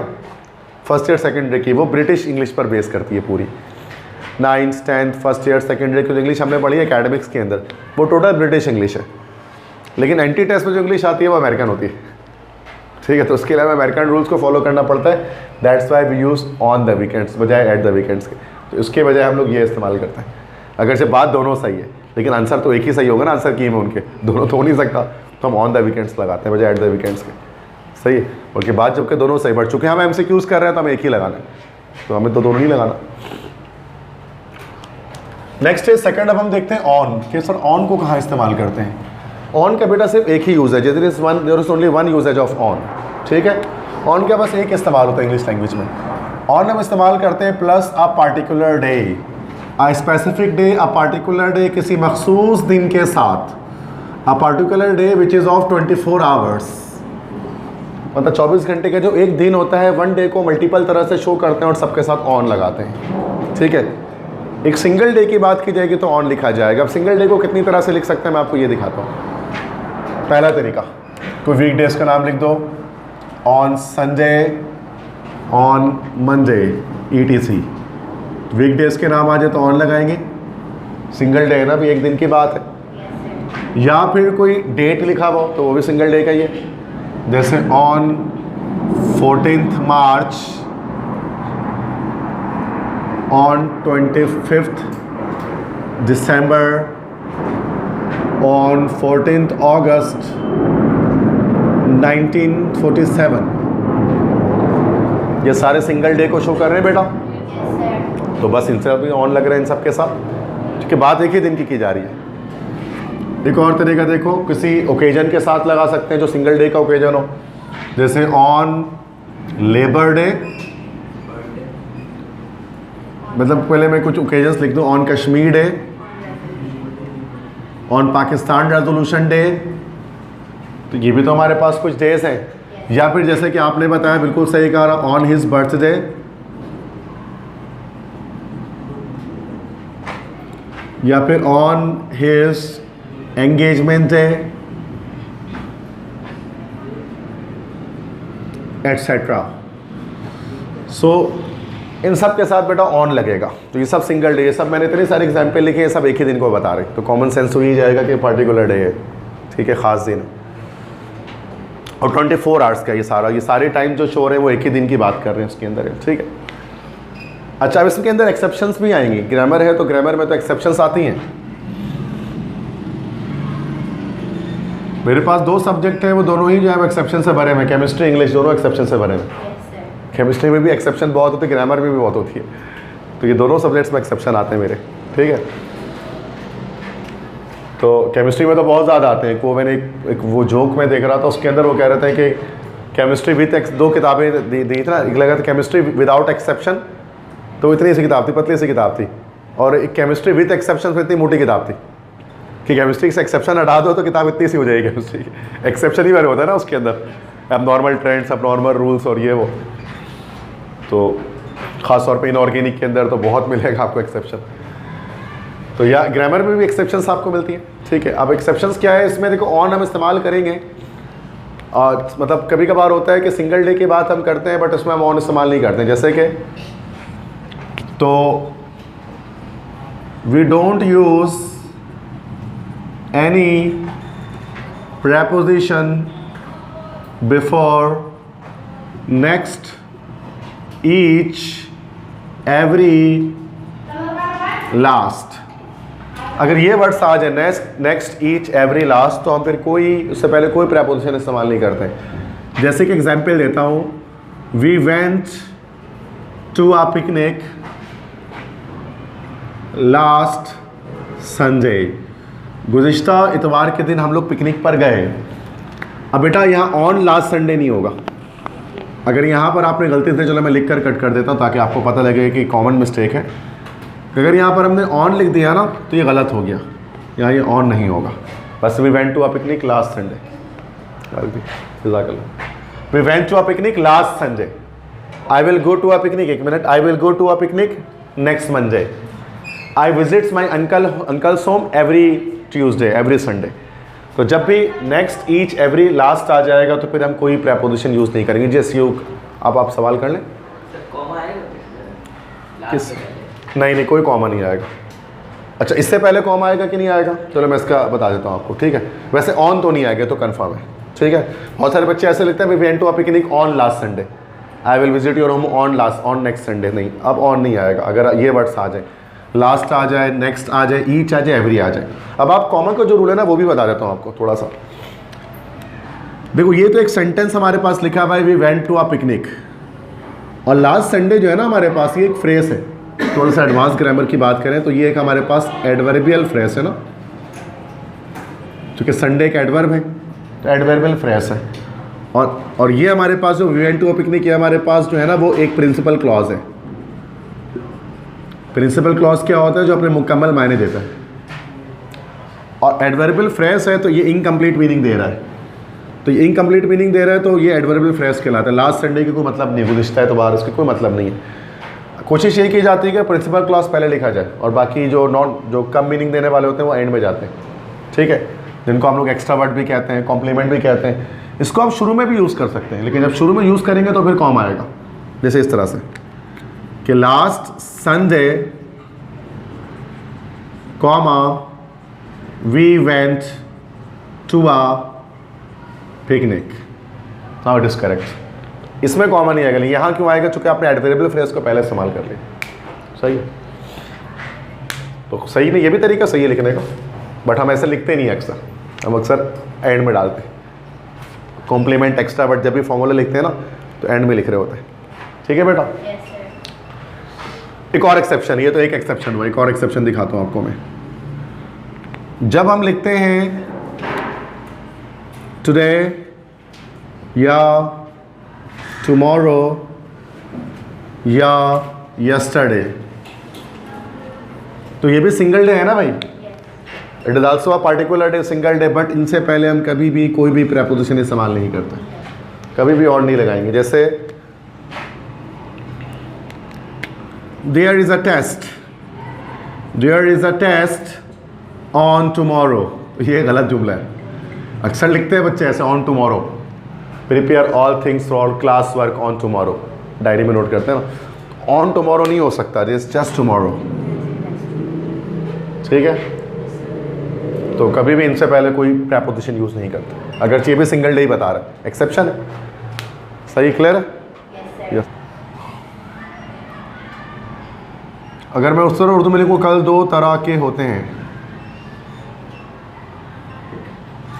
फर्स्ट ईयर सेकेंडरी की, वो ब्रिटिश इंग्लिश पर बेस करती है पूरी। 9th 10th first year secondary की जो इंग्लिश हमने पढ़ी है एकेडमिक्स के अंदर, वो टोटल ब्रिटिश इंग्लिश है। लेकिन एंटी टेस्ट में जो इंग्लिश आती है वो अमेरिकन होती है, ठीक है। तो उसके लिए हमें अमेरिकन रूल्स को फॉलो करना पड़ता है। That's why we use on the weekends बजाय एट द वीकेंड्स के। तो उसके बजाय हम लोग ये इस्तेमाल करते हैं। अगर से बात दोनों सही है, लेकिन आंसर तो एक ही सही होगा ना, आंसर की में उनके दोनों तो हो नहीं सकता, तो हम ऑन द वीकेंड्स लगाते हैं बजाय एट द वीकेंड्स के, सही है। और के बाद जबकि दोनों सही, बट चूँकि हम MCQs कर रहे हैं तो हमें एक ही लगाना है, तो हमें तो दोनों नहीं लगाना। नेक्स्ट है सेकंड। अब हम देखते हैं ऑन, कि सर ऑन को कहाँ इस्तेमाल करते हैं। ऑन का बेटा सिर्फ एक ही यूज़ है, there is only one usages of on, ठीक है। ऑन का बस एक इस्तेमाल होता है इंग्लिश लैंग्वेज में। ऑन हम इस्तेमाल करते हैं plus a particular day, a specific day, a particular day, किसी मखसूस दिन के साथ, a particular day which is of 24 hours, मतलब 24 घंटे का जो एक दिन होता है, वन डे को मल्टीपल तरह से शो करते हैं और सबके साथ ऑन लगाते हैं, ठीक है। एक सिंगल डे की बात की जाएगी तो ऑन लिखा जाएगा। अब सिंगल डे को कितनी तरह से लिख सकते हैं मैं आपको ये दिखाता हूँ। पहला तरीका, कोई वीक डेज का नाम लिख दो, on Sunday, on Monday, ETC। Week days के नाम आ जाए तो ऑन लगाएंगे, सिंगल डे है ना, भी एक दिन की बात है। या फिर कोई डेट लिखा हो तो वो भी सिंगल डे का ही है, जैसे on 14th March, on 25th December, on 14th अगस्त 1947। ये सारे सिंगल डे को शो कर रहे हैं बेटा, तो बस इनसे अभी ऑन लग रहे हैं इन सब के साथ, क्योंकि बात एक ही दिन की जा रही है। एक और तरीका देखो, किसी ओकेजन के साथ लगा सकते हैं जो सिंगल डे का ओकेजन हो, जैसे ऑन लेबर डे, मतलब पहले मैं कुछ ओकेजन्स लिख दूं, on Kashmir day, on Pakistan resolution day, तो ये भी तो हमारे पास कुछ डेज हैं। या फिर जैसे कि आपने बताया, बिल्कुल सही कहा, ऑन हिज बर्थडे, या फिर on his engagement day, etcetera. So इन सब के साथ बेटा ऑन लगेगा, तो ये सब सिंगल डे, ये सब मैंने इतने सारे एग्जाम्पल लिखे हैं, सब एक ही दिन को बता रहे, तो कॉमन सेंस हो ही जाएगा कि पर्टिकुलर डे है, ठीक है, ख़ास दिन। और 24 आवर्स का ये सारे टाइम जो शो रहे हैं वो एक ही दिन की बात कर रहे हैं उसके अंदर है, ठीक है। अच्छा, अब इसके अंदर एक्सेप्शंस भी आएंगी, ग्रामर है तो ग्रामर में तो एक्सेप्शंस आती हैं। मेरे पास 2 सब्जेक्ट हैं, वो दोनों ही जो है एक्सेप्शन से भरे हैं, केमिस्ट्री इंग्लिश दोनों एक्सेप्शन से भरे हैं। केमिस्ट्री में भी एक्सेप्शन बहुत होती है, ग्रामर में भी बहुत होती है, तो ये दोनों सब्जेक्ट्स में एक्सेप्शन आते हैं मेरे, ठीक है। तो केमिस्ट्री में तो बहुत ज़्यादा आते हैं। वो मैंने एक वो जोक में देख रहा था, उसके अंदर वो कह रहे थे कि केमिस्ट्री विद 2 किताबें दी थी ना, एक लगा था केमिस्ट्री विदाउट एक्सेप्शन, तो इतनी सी किताब थी, पतली सी किताब थी, और एक केमिस्ट्री विद एक्सेप्शन इतनी मोटी किताब थी कि केमिस्ट्री से एक्सेप्शन हटा दो तो किताब इतनी सी हो जाएगी। केमिस्ट्री की एक्सेप्शन ही वाले होता है ना उसके अंदर, अब नॉर्मल ट्रेंड्स, अब नॉर्मल रूल्स और ये वो, तो ख़ास तौर पे इनऑर्गेनिक के अंदर तो बहुत मिलेगा आपको एक्सेप्शन। तो या ग्रामर में भी एक्सेप्शंस आपको मिलती हैं, ठीक है। अब एक्सेप्शंस क्या है इसमें, देखो ऑन हम इस्तेमाल करेंगे, और मतलब कभी कभार होता है कि सिंगल डे की बात हम करते हैं बट उसमें हम ऑन इस्तेमाल नहीं करते हैं, जैसे कि तो we don't use any preposition before next, each, every, last। अगर ये वर्ड्स आ जाए नेक्स्ट, ईच, एवरी, लास्ट, तो हम फिर कोई उससे पहले कोई प्रेपोजिशन इस्तेमाल नहीं करते। जैसे कि एग्जांपल देता हूँ, we went to a picnic last Sunday, गुज़िश्ता इतवार के दिन हम लोग पिकनिक पर गए। अब बेटा यहाँ ऑन लास्ट संडे नहीं होगा, अगर यहाँ पर आपने गलती से, चलो मैं लिख कर कट कर देता हूँ ताकि आपको पता लगे कि कॉमन मिस्टेक है। अगर यहाँ पर हमने ऑन लिख दिया ना तो ये गलत हो गया, यहाँ ये ऑन नहीं होगा, बस we went to a picnic last Sunday, we went to a picnic last Sunday, I will go to a picnic, एक minute, I will go to a picnic next Monday, I visits my uncle's home every Tuesday, every Sunday. तो जब भी next, each, every, last आ जाएगा तो फिर हम कोई प्रेपोजिशन यूज़ नहीं करेंगे। जैसे यू, अब आप सवाल कर लें, किस, नहीं कोई कॉमा नहीं आएगा। अच्छा, इससे पहले कॉमा आएगा कि नहीं आएगा, चलो मैं इसका बता देता हूँ आपको, ठीक है। वैसे ऑन तो नहीं आएगा, तो कन्फर्म है, ठीक है। बहुत सारे बच्चे ऐसे लिखते हैं we went to a picnic on last Sunday, I will visit your home on next Sunday, नहीं, अब ऑन नहीं आएगा। अगर ये वर्ड्स आ जाए, लास्ट आ जाए, नेक्स्ट आ जाए, ईच आ जाए, एवरी आ जाए। अब आप कॉमन का जो रूल है ना वो भी बता देता हूँ आपको थोड़ा सा। देखो ये तो एक सेंटेंस हमारे पास लिखा हुआ है, we went to a picnic, और लास्ट संडे जो है ना हमारे पास, ये एक फ्रेज है। थोड़ा सा एडवांस ग्रामर की बात करें तो ये एक हमारे पास एडवर्बियल फ्रेज है ना, क्योंकि संडे एक एडवर्ब है, तो एडवर्बियल फ्रेज है। और ये हमारे पास जो we went to a picnic, ये हमारे पास जो है ना वो एक प्रिंसिपल क्लॉज है। प्रिंसिपल क्लॉज क्या होता है, जो अपने मुकम्मल मायने देता है, और एडवर्बियल फ्रेज है तो ये इनकम्प्लीट मीनिंग दे रहा है, तो ये इनकम्प्लीट मीनिंग दे रहा है तो ये एडवर्बियल फ्रेज कहलाता है। लास्ट संडे की कोई मतलब नहीं, गुज़िश्ता है तो बाहर उसका कोई मतलब नहीं है। कोशिश ये की जाती है कि प्रिंसिपल क्लॉज पहले लिखा जाए और बाकी जो कम मीनिंग देने वाले होते हैं वो एंड में जाते हैं, ठीक है, जिनको हम लोग एक्स्ट्रा वर्ड भी कहते हैं, कॉम्प्लीमेंट भी कहते हैं। इसको आप शुरू में भी यूज़ कर सकते हैं, लेकिन जब शुरू में यूज़ करेंगे तो फिर कॉम आएगा, जैसे इस तरह से कि last Sunday comma we went to a picnic, now it is correct. इसमें कॉमा नहीं आएगा, यहाँ क्यों आएगा, चूंकि आपने एडवर्बियल फ्रेज को पहले इस्तेमाल कर लिया, सही है। तो सही नहीं, ये भी तरीका सही है लिखने का, बट हम ऐसे लिखते नहीं अक्सर, हम अक्सर एंड में डालते हैं कॉम्प्लीमेंट एक्स्ट्रा, बट जब भी फॉर्मूला लिखते हैं ना तो एंड में लिख रहे होते हैं, ठीक है बेटा। एक और एक्सेप्शन, ये तो एक एक्सेप्शन हुआ, एक और एक्सेप्शन दिखाता हूँ आपको मैं। जब हम लिखते हैं टुडे या टुमारो या यस्टरडे, तो ये भी सिंगल डे है ना भाई, it is also a particular day, single day, but इनसे पहले हम कभी भी कोई भी प्रेपोजिशन इस्तेमाल नहीं करते, कभी भी और नहीं लगाएंगे। जैसे there is a test, there is a test on tomorrow, ये गलत जुमला है, अक्सर लिखते हैं बच्चे ऐसे on tomorrow, prepare all things for class work on tomorrow, diary में नोट करते हैं ना, ऑन टुमारो नहीं हो सकता, दिस जस्ट टुमारो, ठीक है। तो कभी भी इनसे पहले कोई प्रेपोजिशन यूज़ नहीं करते, अगर ये भी सिंगल डे ही बता रहा है, एक्सेप्शन है, सही, क्लियर है? यस। अगर मैं उस तरह उर्दू में लिखूँ कल दो तरह के होते हैं,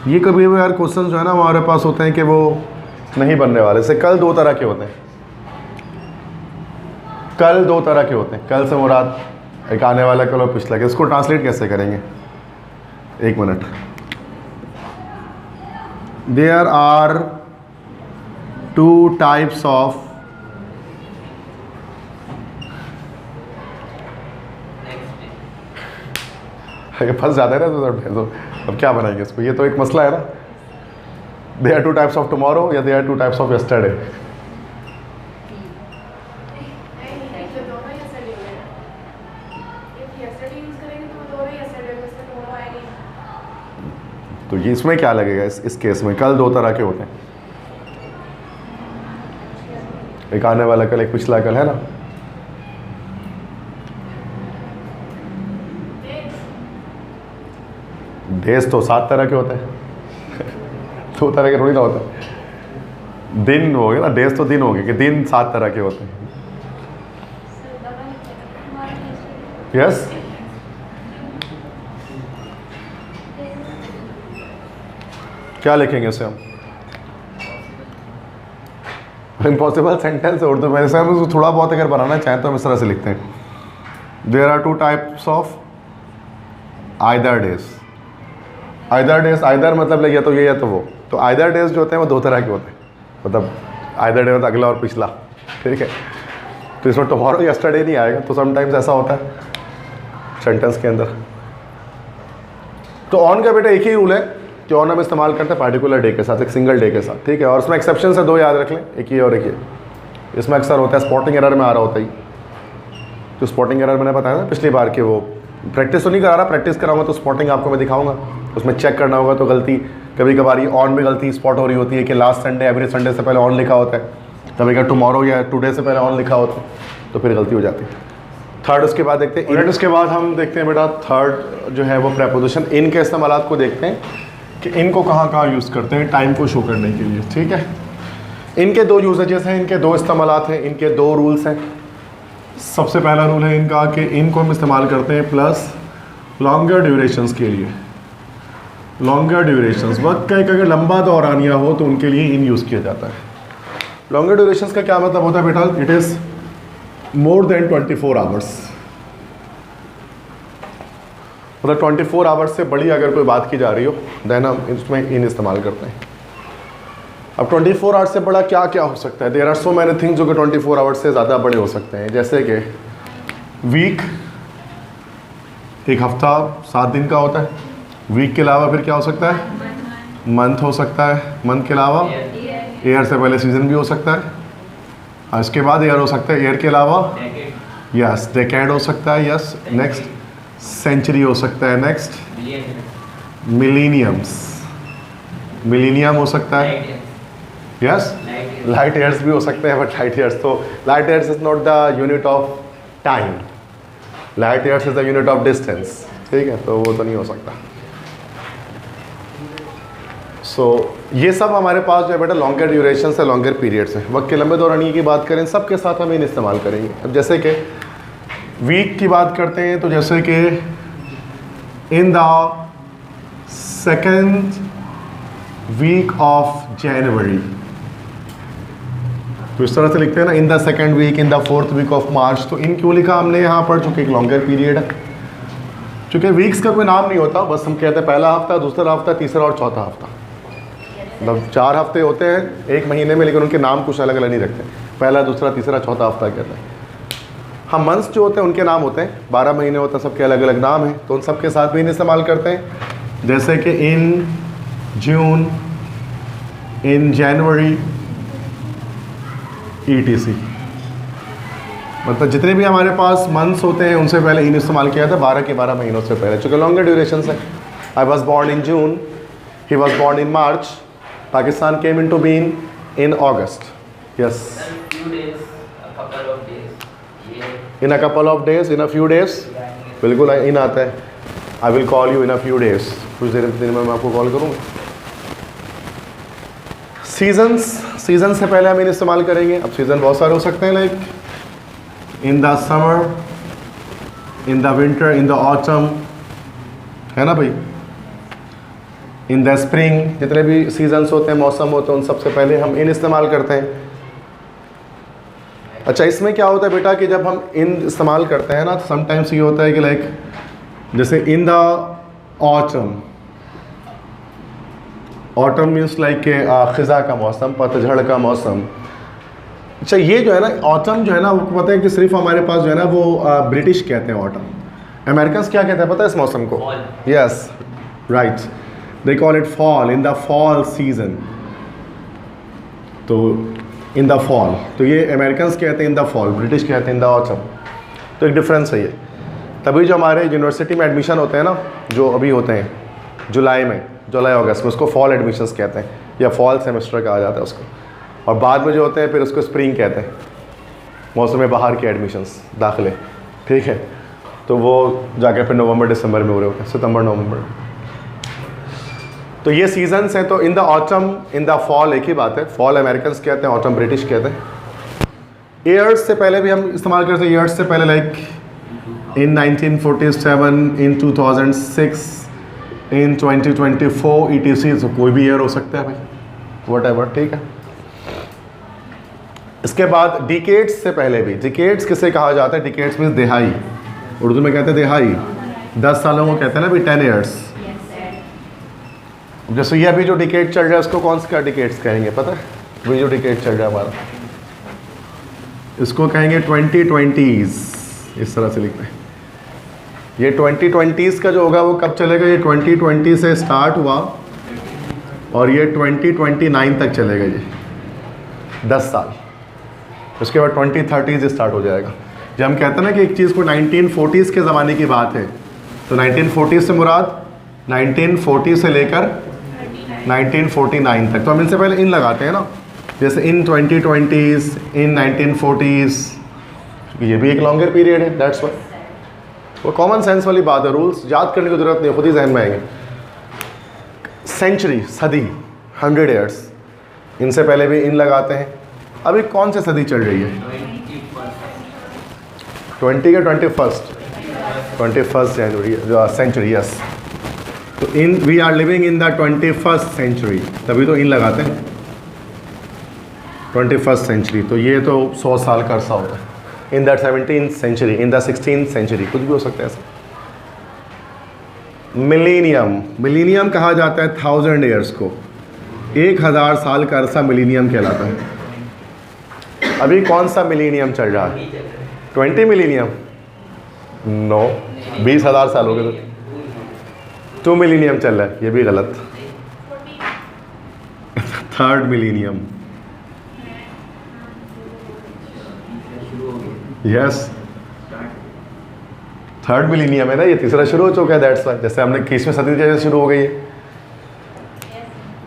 ये कभी भी यार क्वेश्चन जो है ना हमारे पास होते हैं कि वो नहीं बनने वाले। जैसे कल दो तरह के होते हैं, कल दो तरह के होते हैं, कल से मुराद एक आने वाला कल और पिछला कल, इसको ट्रांसलेट कैसे करेंगे, एक minute. There are two types of, फंस जाता है ना तो अब क्या बनाएंगे इसको, ये तो एक मसला है ना। There are two types of tomorrow या there are two types of yesterday, तो ये इसमें क्या लगेगा, इस केस में कल दो तरह के होते हैं, एक आने वाला कल एक पिछला कल, है ना। डेज तो 7 तरह के होते हैं दो तरह के थोड़ी ना होते हैं, दिन हो गए ना, डेज तो दिन हो गए कि दिन 7 तरह के होते हैं। यस, क्या लिखेंगे इसे हम, इम्पॉसिबल सेंटेंस है उर्दू में, से हम उसको थोड़ा बहुत अगर बनाना चाहें तो हम इस तरह से लिखते हैं, there are two types of either days. Either days, either मतलब या तो ये या तो वो, तो आइदर डेज जो होते हैं वो दो तरह के होते हैं, मतलब आइदर डे मतलब अगला और पिछला, ठीक है। तो इसमें टुमारो यस्टरडे नहीं आएगा, तो समटाइम्स ऐसा होता है सेंटेंस के अंदर। तो ऑन का बेटा एक ही रूल है कि ऑन हम इस्तेमाल करते हैं पार्टिकुलर डे के साथ, एक सिंगल डे के साथ, ठीक है। और उसमें एक्सेप्शन है, दो याद रख लें, एक ये और एक ये। इसमें अक्सर होता है स्पॉटिंग एरर में आ रहा होता ही, तो स्पॉटिंग एरर मैंने बताया ना पिछली बार कि वो प्रैक्टिस तो नहीं करा रहा, प्रैक्टिस कराऊंगा तो स्पॉटिंग आपको मैं दिखाऊंगा, उसमें चेक करना होगा। तो गलती कभी कभार ये ऑन में गलती स्पॉट हो रही होती है कि लास्ट संडे एवरी संडे से पहले ऑन लिखा होता है, कभी अगर टुमारो या टुडे से पहले ऑन लिखा होता है तो फिर गलती हो जाती है। थर्ड उसके बाद देखते हैं, उसके बाद हम देखते हैं बेटा थर्ड जो है वो प्रेपोजिशन, इन के इस्तेमालात को देखते हैं कि इनको कहाँ कहाँ यूज़ करते हैं टाइम को शो करने के लिए, ठीक है। इनके दो यूजेजेस हैं, इनके दो इस्तेमालात हैं, इनके दो रूल्स हैं। सबसे पहला रूल है इनका कि इनको हम इस्तेमाल करते हैं प्लस लॉन्गर ड्यूरेशंस के लिए। लॉन्गर ड्यूरेशंस, वक्त का एक अगर लंबा दौरानिया हो तो उनके लिए इन यूज़ किया जाता है। लॉन्गर ड्यूरेशंस का क्या मतलब होता है बेटा, it is more than 24 hours, मतलब 24 आवर्स से बड़ी अगर कोई बात की जा रही हो देन हम इसमें इन इस्तेमाल करते हैं। अब 24 आवर्स से बड़ा क्या क्या हो सकता है, there are so many things जो कि 24 आवर्स से ज़्यादा बड़े हो सकते हैं, जैसे कि वीक, एक हफ्ता 7 दिन का होता है। वीक के अलावा फिर क्या हो सकता है, मंथ हो सकता है, मंथ के अलावा ईयर से पहले सीजन भी हो सकता है, और इसके बाद ईयर हो सकता है, ईयर के अलावा यस डेकेड हो सकता है, यस नेक्स्ट सेंचुरी हो सकता है, नेक्स्ट मिलीनियम्स, मिलीनियम हो सकता है, यस लाइट ईयर्स भी हो सकते हैं, बट लाइट ईयर्स तो light years is not the unit of time, light years is the unit of distance, ठीक है, तो वो तो नहीं हो सकता। सो ये सब हमारे पास जो है बेटा लॉन्गर ड्यूरेशन से लॉन्गर पीरियड्स हैं। वक्त के लंबे दौरानिए की बात करें, सबके साथ हम इन इस्तेमाल करेंगे। अब जैसे कि वीक की बात करते हैं तो जैसे कि in the second week of January, तो इस तरह से लिखते हैं ना, in the second week, in the 4th week of March. तो इन क्यों लिखा हमने यहाँ पर, चूँकि एक लॉन्गर पीरियड है, क्योंकि वीक्स का कोई नाम नहीं होता, बस हम कहते हैं पहला हफ्ता, दूसरा हफ्ता, तीसरा और चौथा हफ्ता। मतलब 4 हफ्ते होते हैं एक महीने में, लेकिन उनके नाम कुछ अलग अलग नहीं रखते, पहला, दूसरा, तीसरा, चौथा हफ्ता कहते हैं। हम मंथ्स जो होते हैं उनके नाम होते हैं, 12 महीने होते हैं, सबके अलग अलग नाम हैं, तो उन सब के साथ भी इन इस्तेमाल करते हैं। जैसे कि इन जून, इन जनवरी, ETC। मतलब जितने भी हमारे पास मंथ्स होते हैं उनसे पहले इन इस्तेमाल किया था, 12 के 12 महीनों से पहले, चूँकि लॉन्गर ड्यूरेशन है। I was born in June, he was born in March, Pakistan came in to being in August. Yes, in a couple of days, in a few days, बिल्कुल इन आता है। I will call you in a few days, कुछ देर में मैं आपको call करूँगा। Season से पहले हम इन इस्तेमाल करेंगे। अब सीज़न बहुत सारे हो सकते हैं, like in the summer, in the winter, in the autumn, है ना भाई, इन द स्प्रिंग, जितने भी सीजन्स होते हैं, मौसम होते हैं, उन सबसे पहले हम इन इस्तेमाल करते हैं। अच्छा, इसमें क्या होता है बेटा कि जब हम इन इस्तेमाल करते हैं ना, तो समटाइम्स ये होता है कि लाइक जैसे in the autumn, autumn means like के ख़िज़ा का मौसम, पतझड़ का मौसम। अच्छा, ये जो है ना ऑटम जो है ना, वो पता है कि सिर्फ हमारे पास जो है ना वो ब्रिटिश कहते हैं ऑटम, अमेरिकन्स क्या कहते हैं पता है इस मौसम को? Yes, right, they call it fall, in the fall season. तो इन द फॉल, तो ये अमेरिकन्स कहते हैं इन द फॉल, ब्रिटिश कहते हैं इन द ऑटम। तो एक डिफरेंस है ये। तभी जो हमारे यूनिवर्सिटी में एडमिशन होते हैं ना, जो अभी होते हैं जुलाई अगस्त में, उसको फॉल एडमिशन्स कहते हैं, या फॉल सेमेस्टर कहा जाता है उसको। और बाद में जो होते हैं फिर उसको स्प्रिंग कहते हैं, मौसम बाहर के एडमिशन्स, दाखिले, ठीक है। तो वो जाके फिर नवंबर दिसंबर में हो रहे होते हैं, सितंबर नवंबर। तो ये सीजन्स हैं। तो in the autumn, in the fall एक ही बात है, फॉल अमेरिकन्स कहते हैं, ऑटम ब्रिटिश कहते हैं। ईयर्स से पहले भी हम इस्तेमाल करते हैं, ईयर्स से पहले like in 1947, in 2006, in 2024, ETC। तो कोई भी ईयर हो सकता है भाई, वट एवर, ठीक है। इसके बाद डिकेड्स से पहले भी, डिकेड्स किसे कहा जाता है? डिकेड्स मीन्स दिहाई, उर्दू में कहते हैं दिहाई, 10 सालों को कहते हैं ना भी, 10 ईयर्स। जैसे ये अभी जो डिकेड चल रहा है उसको कौन सा डिकेड्स कहेंगे पता है? अभी जो डिकेड चल रहा है हमारा, इसको कहेंगे 2020s, इस तरह से लिखते हैं। ये 2020s का जो होगा वो कब चलेगा? ये 2020 से स्टार्ट हुआ और ये 2029 तक चलेगा, ये 10 साल। उसके बाद 2030s स्टार्ट हो जाएगा। जब हम कहते हैं ना कि एक चीज़ को 1940s के ज़माने की बात है, तो 1940s से मुराद 1940 से लेकर 1949 तक। तो हम इनसे पहले इन लगाते हैं ना, जैसे इन 2020s, इन 1940s, ये भी एक लॉन्गर पीरियड है, दैट्स व्हाई। वो कॉमन सेंस वाली बात है, रूल्स याद करने की ज़रूरत नहीं, खुद ही जहन में आएंगे। सेंचुरी, सदी, 100 ईयर्स, इनसे पहले भी इन लगाते हैं। अभी कौन सी सदी चल रही है? 20 का 21st जनवरी सेंचुरी, यस। तो in we are living in the 21st century, तभी तो इन लगाते हैं 21st सेंचुरी। तो ये तो 100 साल का अरसा होता है। In the 17th century, in the 16th century, कुछ भी हो सकता है ऐसा। मिलीनियम, मिलीनियम कहा जाता है 1000 ईयर्स को, 1000 साल का अरसा मिलीनियम कहलाता है। अभी कौन सा मिलीनियम चल रहा है? 20 मिलीनियम? नो, 20,000 साल हो गए तो 2 मिलीनियम चल रहा है, ये भी गलत। 3rd millennium, yes, 3rd millennium है ना, ये तीसरा शुरू हो चुका है, दैट्स व्हाई। जैसे हमने 21वीं सदी जैसे शुरू हो गई है,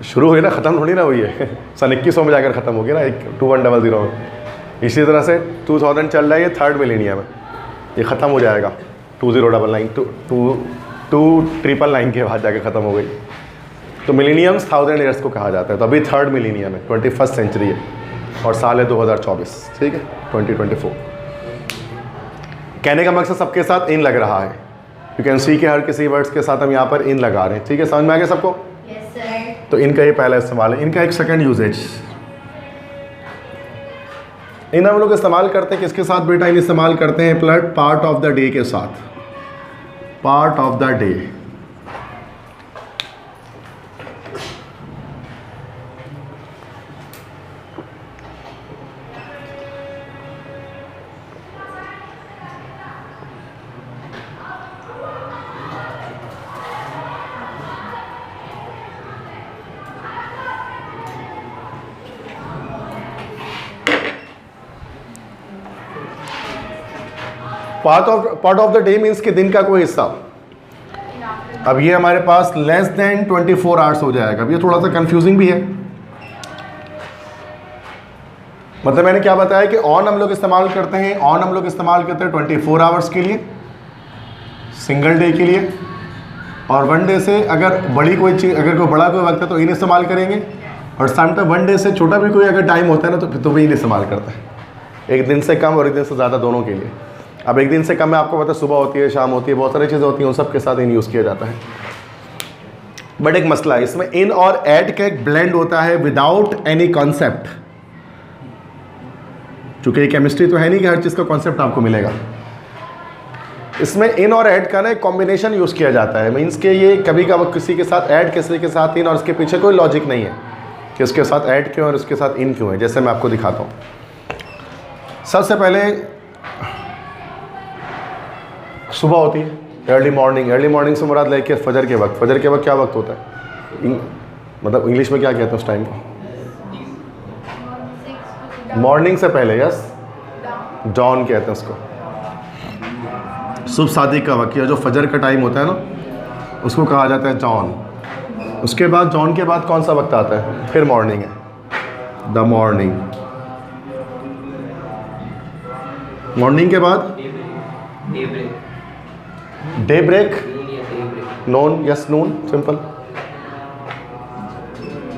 शुरू हुई ना, ख़त्म थोड़ी ना हुई है। सन 2100 में जाकर ख़त्म हो गई ना, 2100 में। इसी तरह से 2000 चल रहा है, ये 3rd मिलीनियम है, ये ख़त्म हो जाएगा 2099 2999 के बाद जाके ख़त्म हो गई। तो मिलीनियम्स 1000 ईयर्स को कहा जाता है। तो अभी 3rd मिलीनियम है, 21st सेंचुरी है, और साल है 2024, ठीक है, 2024। कहने का मकसद सबके साथ इन लग रहा है। यू कैन सी के हर किसी वर्ड्स के साथ हम यहाँ पर इन लगा रहे हैं, ठीक है, समझ में आ गया सबको? Yes, sir. तो इनका ये पहला इस्तेमाल है। इनका एक सेकंड यूजेज, इन हम लोग इस्तेमाल करते हैं किसके साथ बेटा? इन इस्तेमाल करते हैं पार्ट ऑफ द डे के साथ। Part of the day. Part of the day means कि दिन का कोई हिस्सा। अब ये हमारे पास लेस देन 24 आवर्स हो जाएगा। अब ये थोड़ा सा कंफ्यूजिंग भी है। मतलब मैंने क्या बताया कि ऑन हम लोग इस्तेमाल करते हैं, ऑन हम लोग इस्तेमाल करते हैं 24 आवर्स के लिए, सिंगल डे के लिए। और वन डे से अगर बड़ी कोई चीज़, अगर कोई बड़ा कोई वक्त है तो इन इस्तेमाल करेंगे। और समटाइम वन डे से छोटा भी कोई अगर टाइम होता है ना तो फिर तो भी इन इस्तेमाल करते हैं। एक दिन से कम और एक दिन से ज़्यादा, दोनों के लिए। अब एक दिन से कम में आपको पता है सुबह होती है, शाम होती है, बहुत सारी चीज़ें होती हैं, उन सब के साथ इन यूज़ किया जाता है। बट एक मसला है इसमें, इन और एड का एक ब्लेंड होता है विदाउट एनी कॉन्सेप्ट। चूंकि ये केमिस्ट्री तो है नहीं कि हर चीज़ का कॉन्सेप्ट आपको मिलेगा। इसमें इन और ऐड का ना एक कॉम्बिनेशन यूज़ किया जाता है। मीन्स कि ये कभी कभी किसी के साथ ऐड, किसी के साथ इन, और इसके पीछे कोई लॉजिक नहीं है कि इसके साथ ऐड क्यों और इसके साथ इन क्यों है। जैसे मैं आपको दिखाता हूँ। सबसे पहले सुबह होती है, अर्ली मॉर्निंग। अर्ली मॉर्निंग से मुराद लेके फजर के वक्त। फजर के वक्त क्या वक्त होता है? मतलब इंग्लिश में क्या कहते हैं उस टाइम को? मॉर्निंग से पहले, यस, डॉन कहते हैं उसको। सुबह सादिक का वक्त, या जो फजर का टाइम होता है ना, उसको कहा जाता है जॉन। उसके बाद जॉन के बाद कौन सा वक्त आता है? फिर मॉर्निंग है, द मॉर्निंग। मॉर्निंग के बाद डे ब्रेक, नून, यस नून, सिंपल।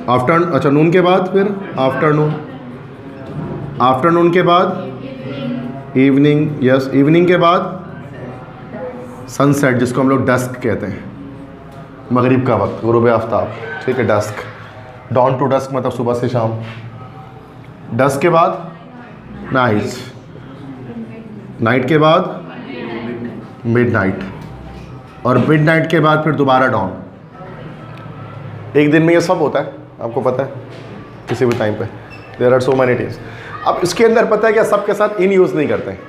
आफ्टरनून, अच्छा नून के बाद फिर आफ्टरनून। आफ्टरनून के बाद इवनिंग, यस, इवनिंग के बाद सनसेट, जिसको हम लोग डस्क कहते हैं, मगरिब का वक्त, गुरूब आफ्ताब, ठीक है, डस्क। डॉन टू डस्क मतलब सुबह से शाम। डस्क के बाद नाइट, नाइट के बाद मिडनाइट, और मिडनाइट के बाद फिर दोबारा डॉन। एक दिन में ये सब होता है, आपको पता है, किसी भी टाइम पे। There are so many days. अब इसके अंदर पता है क्या, सबके साथ इन यूज़ नहीं करते हैं,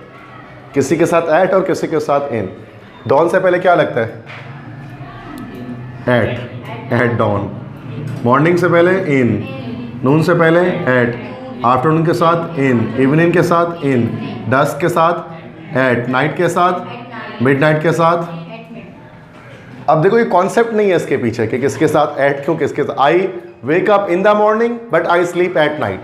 किसी के साथ एट और किसी के साथ इन। डॉन से पहले क्या लगता है? At dawn. मॉर्निंग से पहले इन, नून से पहले एट, आफ्टरनून के साथ इन, इवनिंग के साथ इन, डस्क के साथ एट, नाइट के साथ, मिडनाइट के साथ। अब देखो ये कॉन्सेप्ट नहीं है इसके पीछे कि किसके साथ एट क्यों, किसके साथ। I wake up in the morning but I sleep at night.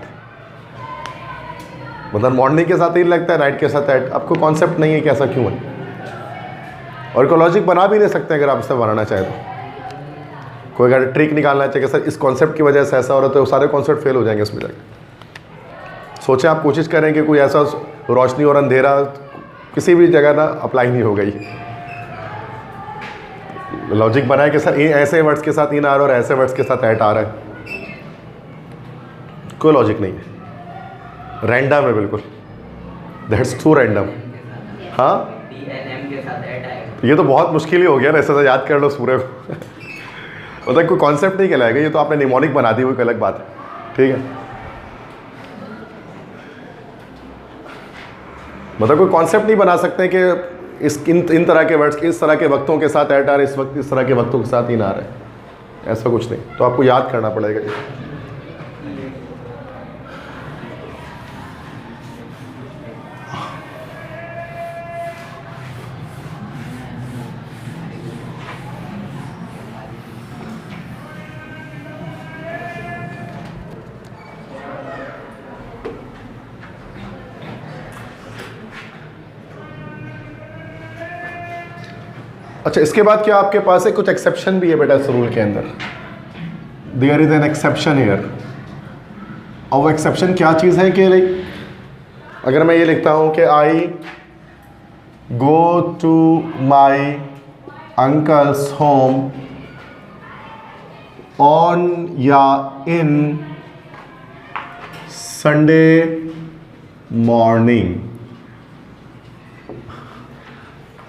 मतलब मॉर्निंग के साथ इन लगता है, नाइट के साथ एट। आपको कॉन्सेप्ट नहीं है कि ऐसा क्यों है, और कोई लॉजिक बना भी नहीं सकते अगर आप इससे बनाना चाहें तो। कोई अगर ट्रिक निकालना चाहिए कि सर इस कॉन्सेप्ट की वजह से ऐसा हो रहा है, तो सारे कॉन्सेप्ट फेल हो जाएंगे इसमें जाकर। सोचें आप कोशिश करें कि कोई ऐसा रोशनी और अंधेरा किसी भी जगह ना अप्लाई नहीं हो गई। लॉजिक बनाए कि सर ऐसे वर्ड्स के साथ इन आ रहा है और ऐसे वर्ड्स के साथ एट आ रहा है, कोई लॉजिक नहीं है, रैंडम है बिल्कुल, दैट्स टू रैंडम। हाँ, ये तो बहुत मुश्किल ही हो गया ना, ऐसा याद कर लो पूरे को। मतलब कोई कॉन्सेप्ट नहीं कहलाएगा, ये तो आपने निमोनिक बना दी, कोई अलग बात है, ठीक है। मतलब कोई कॉन्सेप्ट नहीं बना सकते कि इस इन तरह के वर्ड्स, इस तरह के वक्तों के साथ एट आ रहे, इस वक्त इस तरह के वक्तों के साथ इन आ रहे हैं, ऐसा कुछ नहीं। तो आपको याद करना पड़ेगा ये। अच्छा, इसके बाद क्या आपके पास है, कुछ एक्सेप्शन भी है बेटा इस रूल के अंदर। There is an exception here. और वो एक्सेप्शन क्या चीज़ है कि लाइक अगर मैं ये लिखता हूँ कि I go to my uncle's home on या इन संडे मॉर्निंग।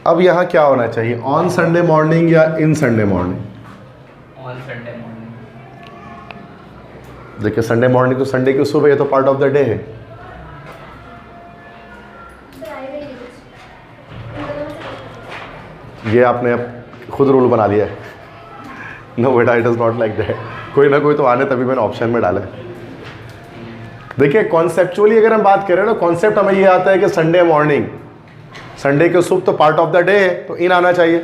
अब यहाँ क्या होना चाहिए, ऑन संडे मॉर्निंग या in Sunday morning? On Sunday morning. देखिए संडे मॉर्निंग तो संडे की सुबह है, तो पार्ट ऑफ द डे है। ये आपने अब खुद रूल बना लिया है। नो बेटा, it is not like that. कोई ना कोई तो आने, तभी मैंने ऑप्शन में डाला है। देखिए कॉन्सेप्चुअली अगर हम बात करें ना, कॉन्सेप्ट हमें ये आता है कि संडे मॉर्निंग, संडे के सुबह तो पार्ट ऑफ द डे है, तो इन आना चाहिए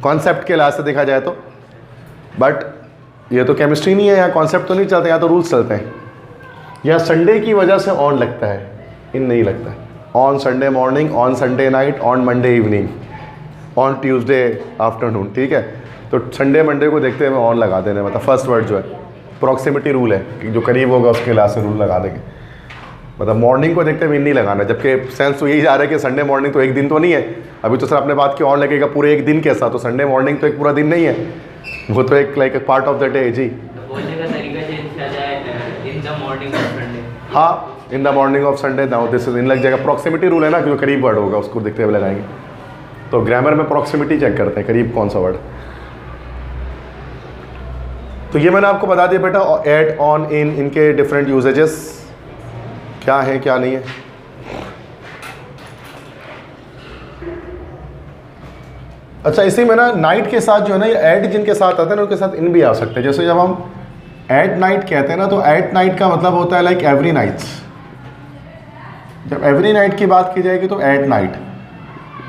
कॉन्सेप्ट के लिहाज से देखा जाए तो। बट ये तो केमिस्ट्री नहीं है, यहाँ कॉन्सेप्ट तो नहीं चलते, यहाँ तो रूल्स चलते हैं। यहाँ संडे की वजह से ऑन लगता है, इन नहीं लगता है। On Sunday morning, on Sunday night, on Monday evening, on Tuesday afternoon, ठीक है। तो संडे मंडे को देखते हुए ऑन लगा देना, मतलब फर्स्ट वर्ड जो है प्रॉक्सिमिटी रूल है कि जो करीब होगा उसके लिहाज से रूल लगा देंगे। मतलब मॉर्निंग को देखते हुए इन नहीं लगाना, जबकि सेंस तो यही जा रहा है कि संडे मॉर्निंग तो एक दिन तो नहीं है। अभी तो सर आपने बात की ऑन लगेगा पूरे एक दिन के साथ, तो संडे मॉर्निंग तो एक पूरा दिन नहीं है, वो तो एक like part of the day जी। तो बोलने का तरीका चेंज किया जाए, in the morning of Sunday. हाँ, in the morning of Sunday, now this is in लग जाएगा। प्रॉक्सिमिटी रूल है ना कि जो करीब वर्ड होगा उसको देखते हुए लगाएंगे। तो ग्रामर में प्रॉक्सिमिटी चेक करते हैं, करीब कौन सा वर्ड। तो ये मैंने आपको बता दिया बेटा, एट, ऑन, इन, इनके डिफरेंट यूजेजेस क्या है क्या नहीं है। अच्छा, इसी में ना नाइट के साथ जो है ना, ये एट जिनके साथ आते हैं ना उनके साथ इन भी आ सकते हैं। जैसे जब हम एट नाइट कहते हैं ना, तो एट नाइट का मतलब होता है लाइक एवरी नाइट्स। जब एवरी नाइट की बात की जाएगी तो एट नाइट,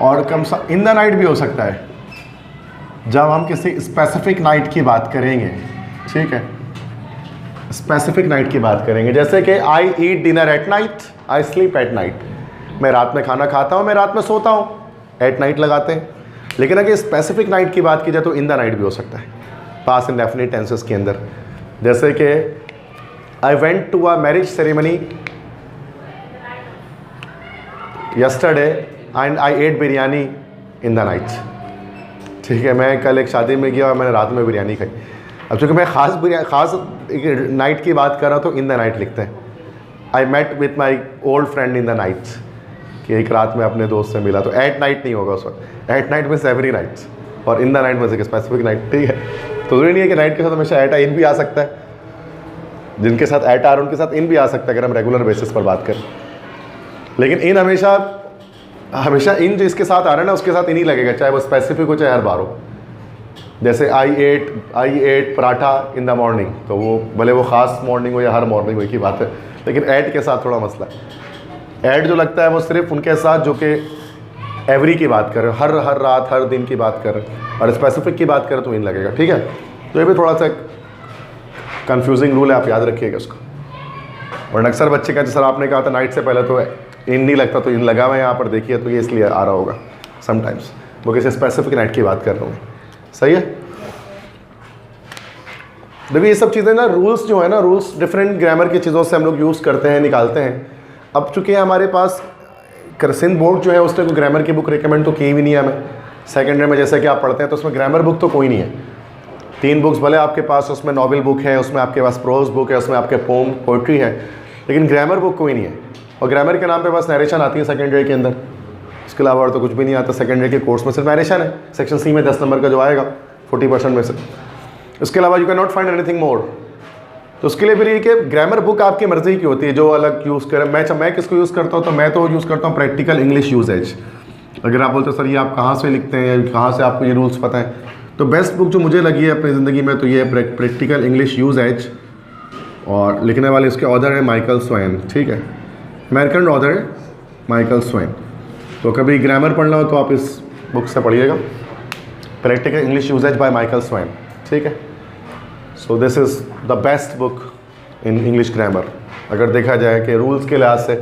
और कम सा इन द नाइट भी हो सकता है जब हम किसी स्पेसिफिक नाइट की बात करेंगे, ठीक है। स्पेसिफिक नाइट की बात करेंगे, जैसे कि I eat dinner at night, I sleep at night. मैं रात में खाना खाता हूँ, मैं रात में सोता हूँ, एट नाइट लगाते हैं। लेकिन अगर स्पेसिफिक नाइट की बात की जाए तो इन द नाइट भी हो सकता है, पास्ट इंडेफिनिट टेंसेस के अंदर। जैसे कि I went to a marriage ceremony yesterday and I ate biryani in the night, ठीक है। मैं कल एक शादी में गया और मैंने रात में बिरयानी खाई। अब चूँकि मैं ख़ास नाइट की बात कर रहा हूँ तो इन द नाइट लिखते हैं। I met with my old friend in the night, कि एक रात में अपने दोस्त से मिला, तो एट नाइट नहीं होगा उस वक्त। At night means every night, और इन द नाइट मीन्स एक स्पेसिफिक नाइट, ठीक है। तो जरूरी नहीं है कि नाइट के साथ हमेशा एट इन भी आ सकता है। जिनके साथ एट आर उनके साथ इन भी आ सकता है अगर हम रेगुलर बेसिस पर बात करें। लेकिन इन हमेशा इन जो इसके साथ आ रहा है ना उसके साथ इन ही लगेगा, चाहे वो स्पेसिफिक हो चाहे हर बार हो। जैसे I ate paratha in the morning, तो वो भले वो ख़ास मॉर्निंग हो या हर मॉर्निंग हो, एक ही बात है। लेकिन ऐड के साथ थोड़ा मसला है। ऐड जो लगता है वो सिर्फ उनके साथ जो कि एवरी की बात कर रहे हैं, हर रात हर दिन की बात कर रहे हैं, और स्पेसिफिक की बात करें तो इन लगेगा, ठीक है। तो ये भी थोड़ा सा कंफ्यूजिंग रूल है, आप याद रखिएगा इसको। और अक्सर बच्चे का, सर आपने कहा था नाइट से पहले तो इन नहीं लगता, तो इन लगा हुआ है यहाँ पर, देखिए तो ये इसलिए आ रहा होगा समटाइम्स, वो किसी स्पेसिफिक नाइट की बात कर रहा हूँ। सही है। देखिए ये सब चीज़ें ना, रूल्स जो है ना, रूल्स डिफरेंट ग्रामर की चीज़ों से हम लोग यूज़ करते हैं, निकालते हैं। अब चूँकि हमारे पास सिंध बोर्ड जो है उसने कोई ग्रामर की बुक रिकमेंड तो की भी नहीं है हमें। सेकेंड ईयर में जैसे कि आप पढ़ते हैं तो उसमें ग्रामर बुक तो कोई नहीं है। 3 बुक्स भले आपके पास, उसमें नॉवल बुक है, उसमें आपके पास प्रोज बुक है, उसमें आपके पोम पोइट्री है, लेकिन ग्रामर बुक कोई नहीं है। और ग्रामर के नाम पे बस नरेशन आती है सेकेंड ईयर के अंदर, उसके अलावा और तो कुछ भी नहीं आता। सेकेंड ईयर के कोर्स में सिर्फ नरेशन है, सेक्शन सी में 10 नंबर का जो आएगा 40% में से। उसके अलावा you can not find anything more. तो उसके लिए फिर ये कि ग्रामर बुक आपकी मर्ज़ी की होती है, जो अलग यूज़ करें। मैं किसको यूज़ करता हूँ, तो मैं तो यूज़ करता हूँ प्रैक्टिकल इंग्लिश यूजेज। अगर आप बोलते हो सर ये आप कहाँ से लिखते हैं, कहाँ से आपको ये रूल्स पता है, तो बेस्ट बुक जो मुझे लगी है अपनी ज़िंदगी में तो ये है प्रैक्टिकल इंग्लिश यूजेज, और लिखने वाले इसके ऑथर है माइकल स्वैन, ठीक है। अमेरिकन ऑथर है माइकल स्वैन। तो कभी ग्रामर पढ़ना हो तो आप इस बुक से पढ़िएगा, practical English usages by Michael Swan, ठीक है। So this is the best book in English grammar, अगर देखा जाए कि रूल्स के लिहाज से,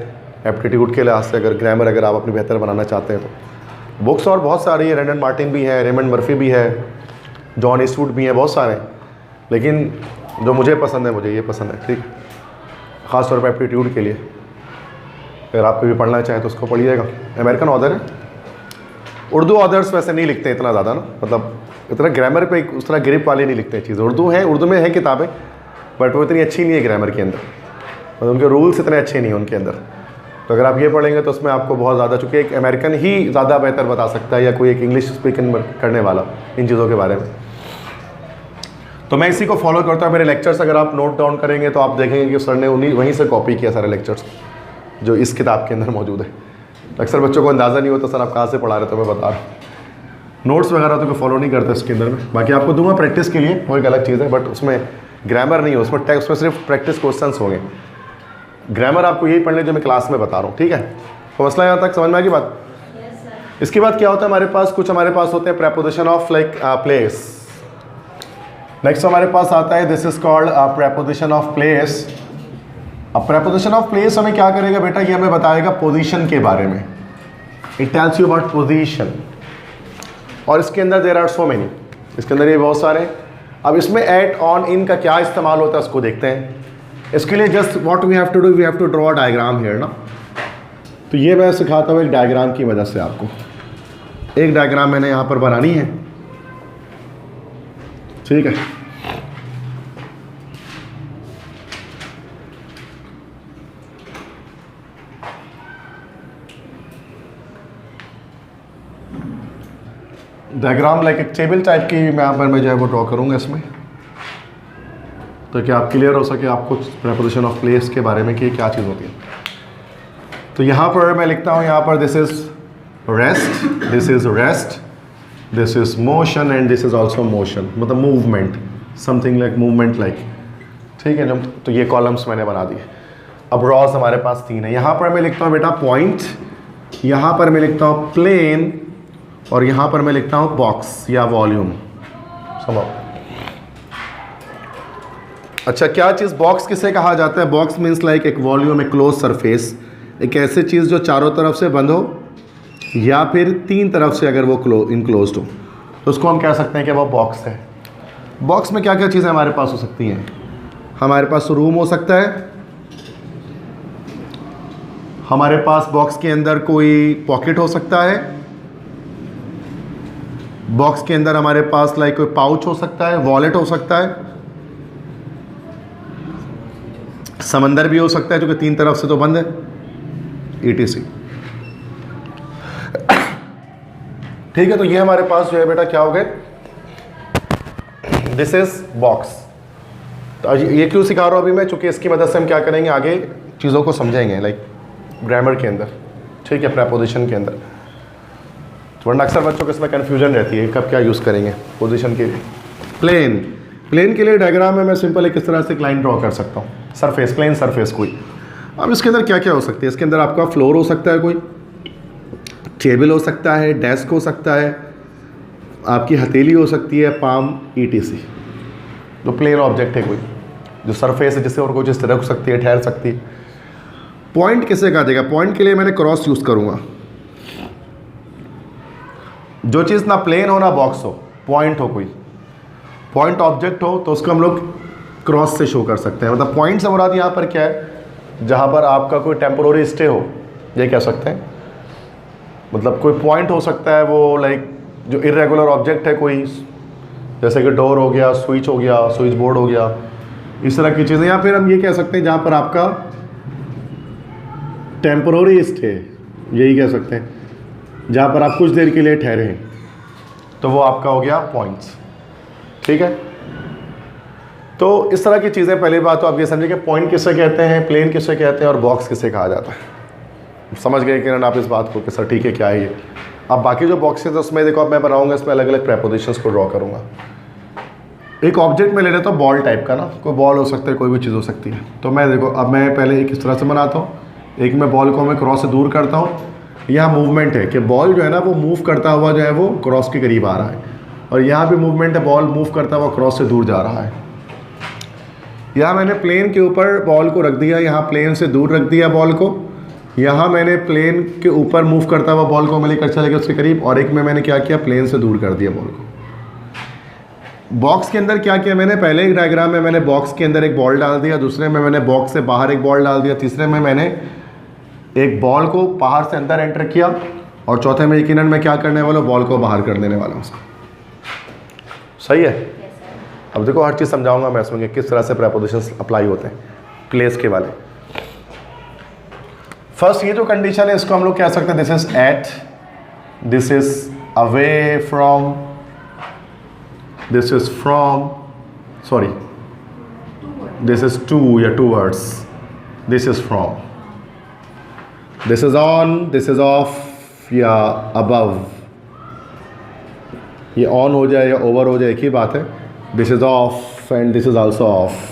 एप्टीट्यूड के लिहाज से, अगर ग्रामर अगर आप अपनी बेहतर बनाना चाहते हैं तो। बुक्स और बहुत सारी है, रेंडन मार्टिन भी है, रेमंड मर्फी भी है, जॉन ईस्टवुड भी है, बहुत सारे। लेकिन जो मुझे पसंद है, मुझे ये पसंद है, ठीक। ख़ास तौर पर एप्टीट्यूड के लिए अगर आप भी पढ़ना चाहें तो उसको पढ़िएगा। अमेरिकन ऑथर है। उर्दू ऑथर्स वैसे नहीं लिखते इतना ज़्यादा ना, मतलब इतना ग्रामर पे उस तरह ग्रिप वाले नहीं लिखते चीज़। उर्दू में है किताबें, बट वो इतनी अच्छी नहीं है ग्रामर के अंदर, मतलब उनके रूल्स इतने अच्छे नहीं हैं उनके अंदर। तो अगर आप ये पढ़ेंगे तो उसमें आपको बहुत ज़्यादा, चूँकि एक अमेरिकन ही ज़्यादा बेहतर बता सकता है या कोई एक इंग्लिश स्पीकिंग करने वाला इन चीज़ों के बारे में। तो मैं इसी को फॉलो करता हूँ। मेरे लेक्चर्स अगर आप नोट डाउन करेंगे तो आप देखेंगे कि सर ने वहीं से कॉपी किया सारे लेक्चर्स जो इस किताब के अंदर मौजूद है। अक्सर बच्चों को अंदाज़ा नहीं होता सर आप कहाँ से पढ़ा रहे, तो मैं बता रहा हूँ। नोट्स वगैरह तो कोई फॉलो नहीं करते इसके अंदर में, बाकी आपको दूंगा प्रैक्टिस के लिए, वो एक अलग चीज़ है, बट उसमें ग्रामर नहीं हो, उसमें सिर्फ प्रैक्टिस क्वेश्चंस होंगे। ग्रामर आपको यही पढ़ने जो मैं क्लास में बता रहा हूँ, ठीक है। तो मसला यहाँ तक समझ में आ गई बात। इसके बाद क्या होता है हमारे पास, कुछ हमारे पास होते हैं preposition of like place. Next हमारे पास आता है this is called preposition of place. अब प्रेपोजिशन ऑफ प्लेस हमें क्या करेगा बेटा, ये हमें बताएगा पोजीशन के बारे में। It tells you about position. और इसके अंदर देयर आर सो मेनी, इसके अंदर ये बहुत सारे। अब इसमें एट, ऑन, इन का क्या इस्तेमाल होता है उसको देखते हैं। इसके लिए just what we have to do, we have to draw a diagram here ना। तो ये मैं सिखाता हूँ एक डायग्राम की मदद से आपको। एक डायग्राम मैंने यहाँ पर बनानी है, ठीक है। डायग्राम लाइक एक टेबल टाइप की मैं यहाँ पर मैं जो है वो ड्रॉ करूँगा इसमें, तो क्या आप क्लियर हो सके आपको प्रेपोजिशन ऑफ प्लेस के बारे में कि क्या चीज़ होती है। तो यहाँ पर मैं लिखता हूँ, यहाँ पर this is rest, this is rest, this is motion and this is also motion, मतलब movement, something like movement like, ठीक है। जब तो ये कॉलम्स मैंने बना दिए। अब रॉज हमारे पास 3 है। यहाँ पर मैं लिखता हूँ बेटा पॉइंट, यहाँ पर मैं लिखता हूँ प्लेन, और यहाँ पर मैं लिखता हूँ बॉक्स या वॉल्यूम। समझो अच्छा, क्या चीज़ बॉक्स किसे कहा जाता है? बॉक्स मीन्स लाइक एक वॉल्यूम, एक क्लोज सरफेस, एक ऐसी चीज़ जो चारों तरफ से बंद हो या फिर 3 तरफ से अगर वो इनक्लोज्ड हो, तो उसको हम कह सकते हैं कि वो बॉक्स है। बॉक्स में क्या क्या चीज़ें हमारे पास हो सकती हैं? हमारे पास रूम हो सकता है, हमारे पास बॉक्स के अंदर कोई पॉकेट हो सकता है, बॉक्स के अंदर हमारे पास लाइक कोई पाउच हो सकता है, वॉलेट हो सकता है, समंदर भी हो सकता है जो कि 3 तरफ से तो बंद है, ETC। ठीक है, तो ये हमारे पास जो है बेटा क्या हो गए, दिस इज बॉक्स। तो ये क्यों सिखा रहा हूँ अभी मैं, चूंकि इसकी मदद से हम क्या करेंगे आगे चीज़ों को समझेंगे लाइक ग्रामर के अंदर, ठीक है, प्रेपोजिशन के अंदर। तो वरना अक्सर बच्चों को इसमें कन्फ्यूजन रहती है कब क्या यूज़ करेंगे पोजीशन के लिए। प्लेन के लिए डायग्राम में मैं सिंपल एक इस तरह से एक लाइन ड्रॉ कर सकता हूँ, सरफेस, प्लेन सरफेस कोई। अब इसके अंदर क्या क्या हो सकती है? इसके अंदर आपका फ्लोर हो सकता है, कोई टेबल हो सकता है, डेस्क हो सकता है, आपकी हथेली हो सकती है, पाम, ETC। जो प्लेन ऑब्जेक्ट है कोई, जो सरफेस है जिससे और कोई चीज़ रख सकती है, ठहर सकती है। पॉइंट किसे कहा जाएगा? पॉइंट के लिए मैंने क्रॉस यूज़ करूँगा। जो चीज़ ना प्लेन हो ना बॉक्स हो, पॉइंट हो, कोई पॉइंट ऑब्जेक्ट हो, तो उसको हम लोग क्रॉस से शो कर सकते हैं। मतलब पॉइंट से मुराद यहाँ पर क्या है, जहाँ पर आपका कोई टेम्पोररी स्टे हो, ये कह सकते हैं। मतलब कोई पॉइंट हो सकता है वो लाइक जो इरेगुलर ऑब्जेक्ट है कोई, जैसे कि डोर हो गया, स्विच हो गया, स्विच बोर्ड हो गया, इस तरह की चीज़ें। या फिर हम ये कह सकते हैं जहाँ पर आपका टेम्पोररी स्टे, यही कह सकते हैं, जहाँ पर आप कुछ देर के लिए ठहरे हैं, तो वो आपका हो गया पॉइंट्स। ठीक है, तो इस तरह की चीज़ें। पहली बात तो आप ये समझिए कि पॉइंट किसे कहते हैं, प्लेन किसे कहते हैं और बॉक्स किसे कहा जाता है। समझ गए कि आप इस बात को कि सर ठीक है क्या है ये। अब बाकी जो बॉक्सेस उसमें देखो, अब मैं बनाऊंगा इसमें अलग अलग प्रेपोजिशंस को ड्रॉ करूँगा। एक ऑब्जेक्ट में ले लेता हूँ बॉल टाइप का ना, कोई बॉल हो सकता है, कोई भी चीज़ हो सकती है। तो मैं देखो, अब मैं पहले एक इस तरह से बनाता हूँ, एक मैं बॉल को मैं क्रॉस से दूर करता हूँ। यहाँ मूवमेंट है कि बॉल जो है ना वो मूव करता हुआ जो है वो क्रॉस के करीब आ रहा है, और यहाँ भी मूवमेंट है, बॉल मूव करता हुआ क्रॉस से दूर जा रहा है। यहाँ मैंने प्लेन के ऊपर बॉल को रख दिया, यहाँ प्लेन से दूर रख दिया बॉल को। यहाँ मैंने प्लेन के ऊपर मूव करता हुआ बॉल को मैं लेकर चला गया उसके करीब, और एक में मैंने क्या किया, प्लेन से दूर कर दिया बॉल को। बॉक्स के अंदर क्या किया मैंने, पहले एक डायग्राम में मैंने बॉक्स के अंदर एक बॉल डाल दिया, दूसरे में मैंने बॉक्स से बाहर एक बॉल डाल दिया, तीसरे में मैंने एक बॉल को बाहर से अंदर एंटर किया, और चौथे में यकीनन मैं क्या करने वाला हूँ, बॉल को बाहर कर देने वाला हूँ उसको। सही है। अब देखो हर चीज़ समझाऊंगा मैं इसमें किस तरह से प्रेपोजिशंस अप्लाई होते हैं प्लेस के वाले। फर्स्ट ये जो कंडीशन है इसको हम लोग कह सकते हैं this is at, this is away from, this is from, sorry this is to या towards, this is from, this is on, this is off या अबव, ये ऑन हो जाए या ओवर हो जाए एक ही बात है. This is of and this is also of,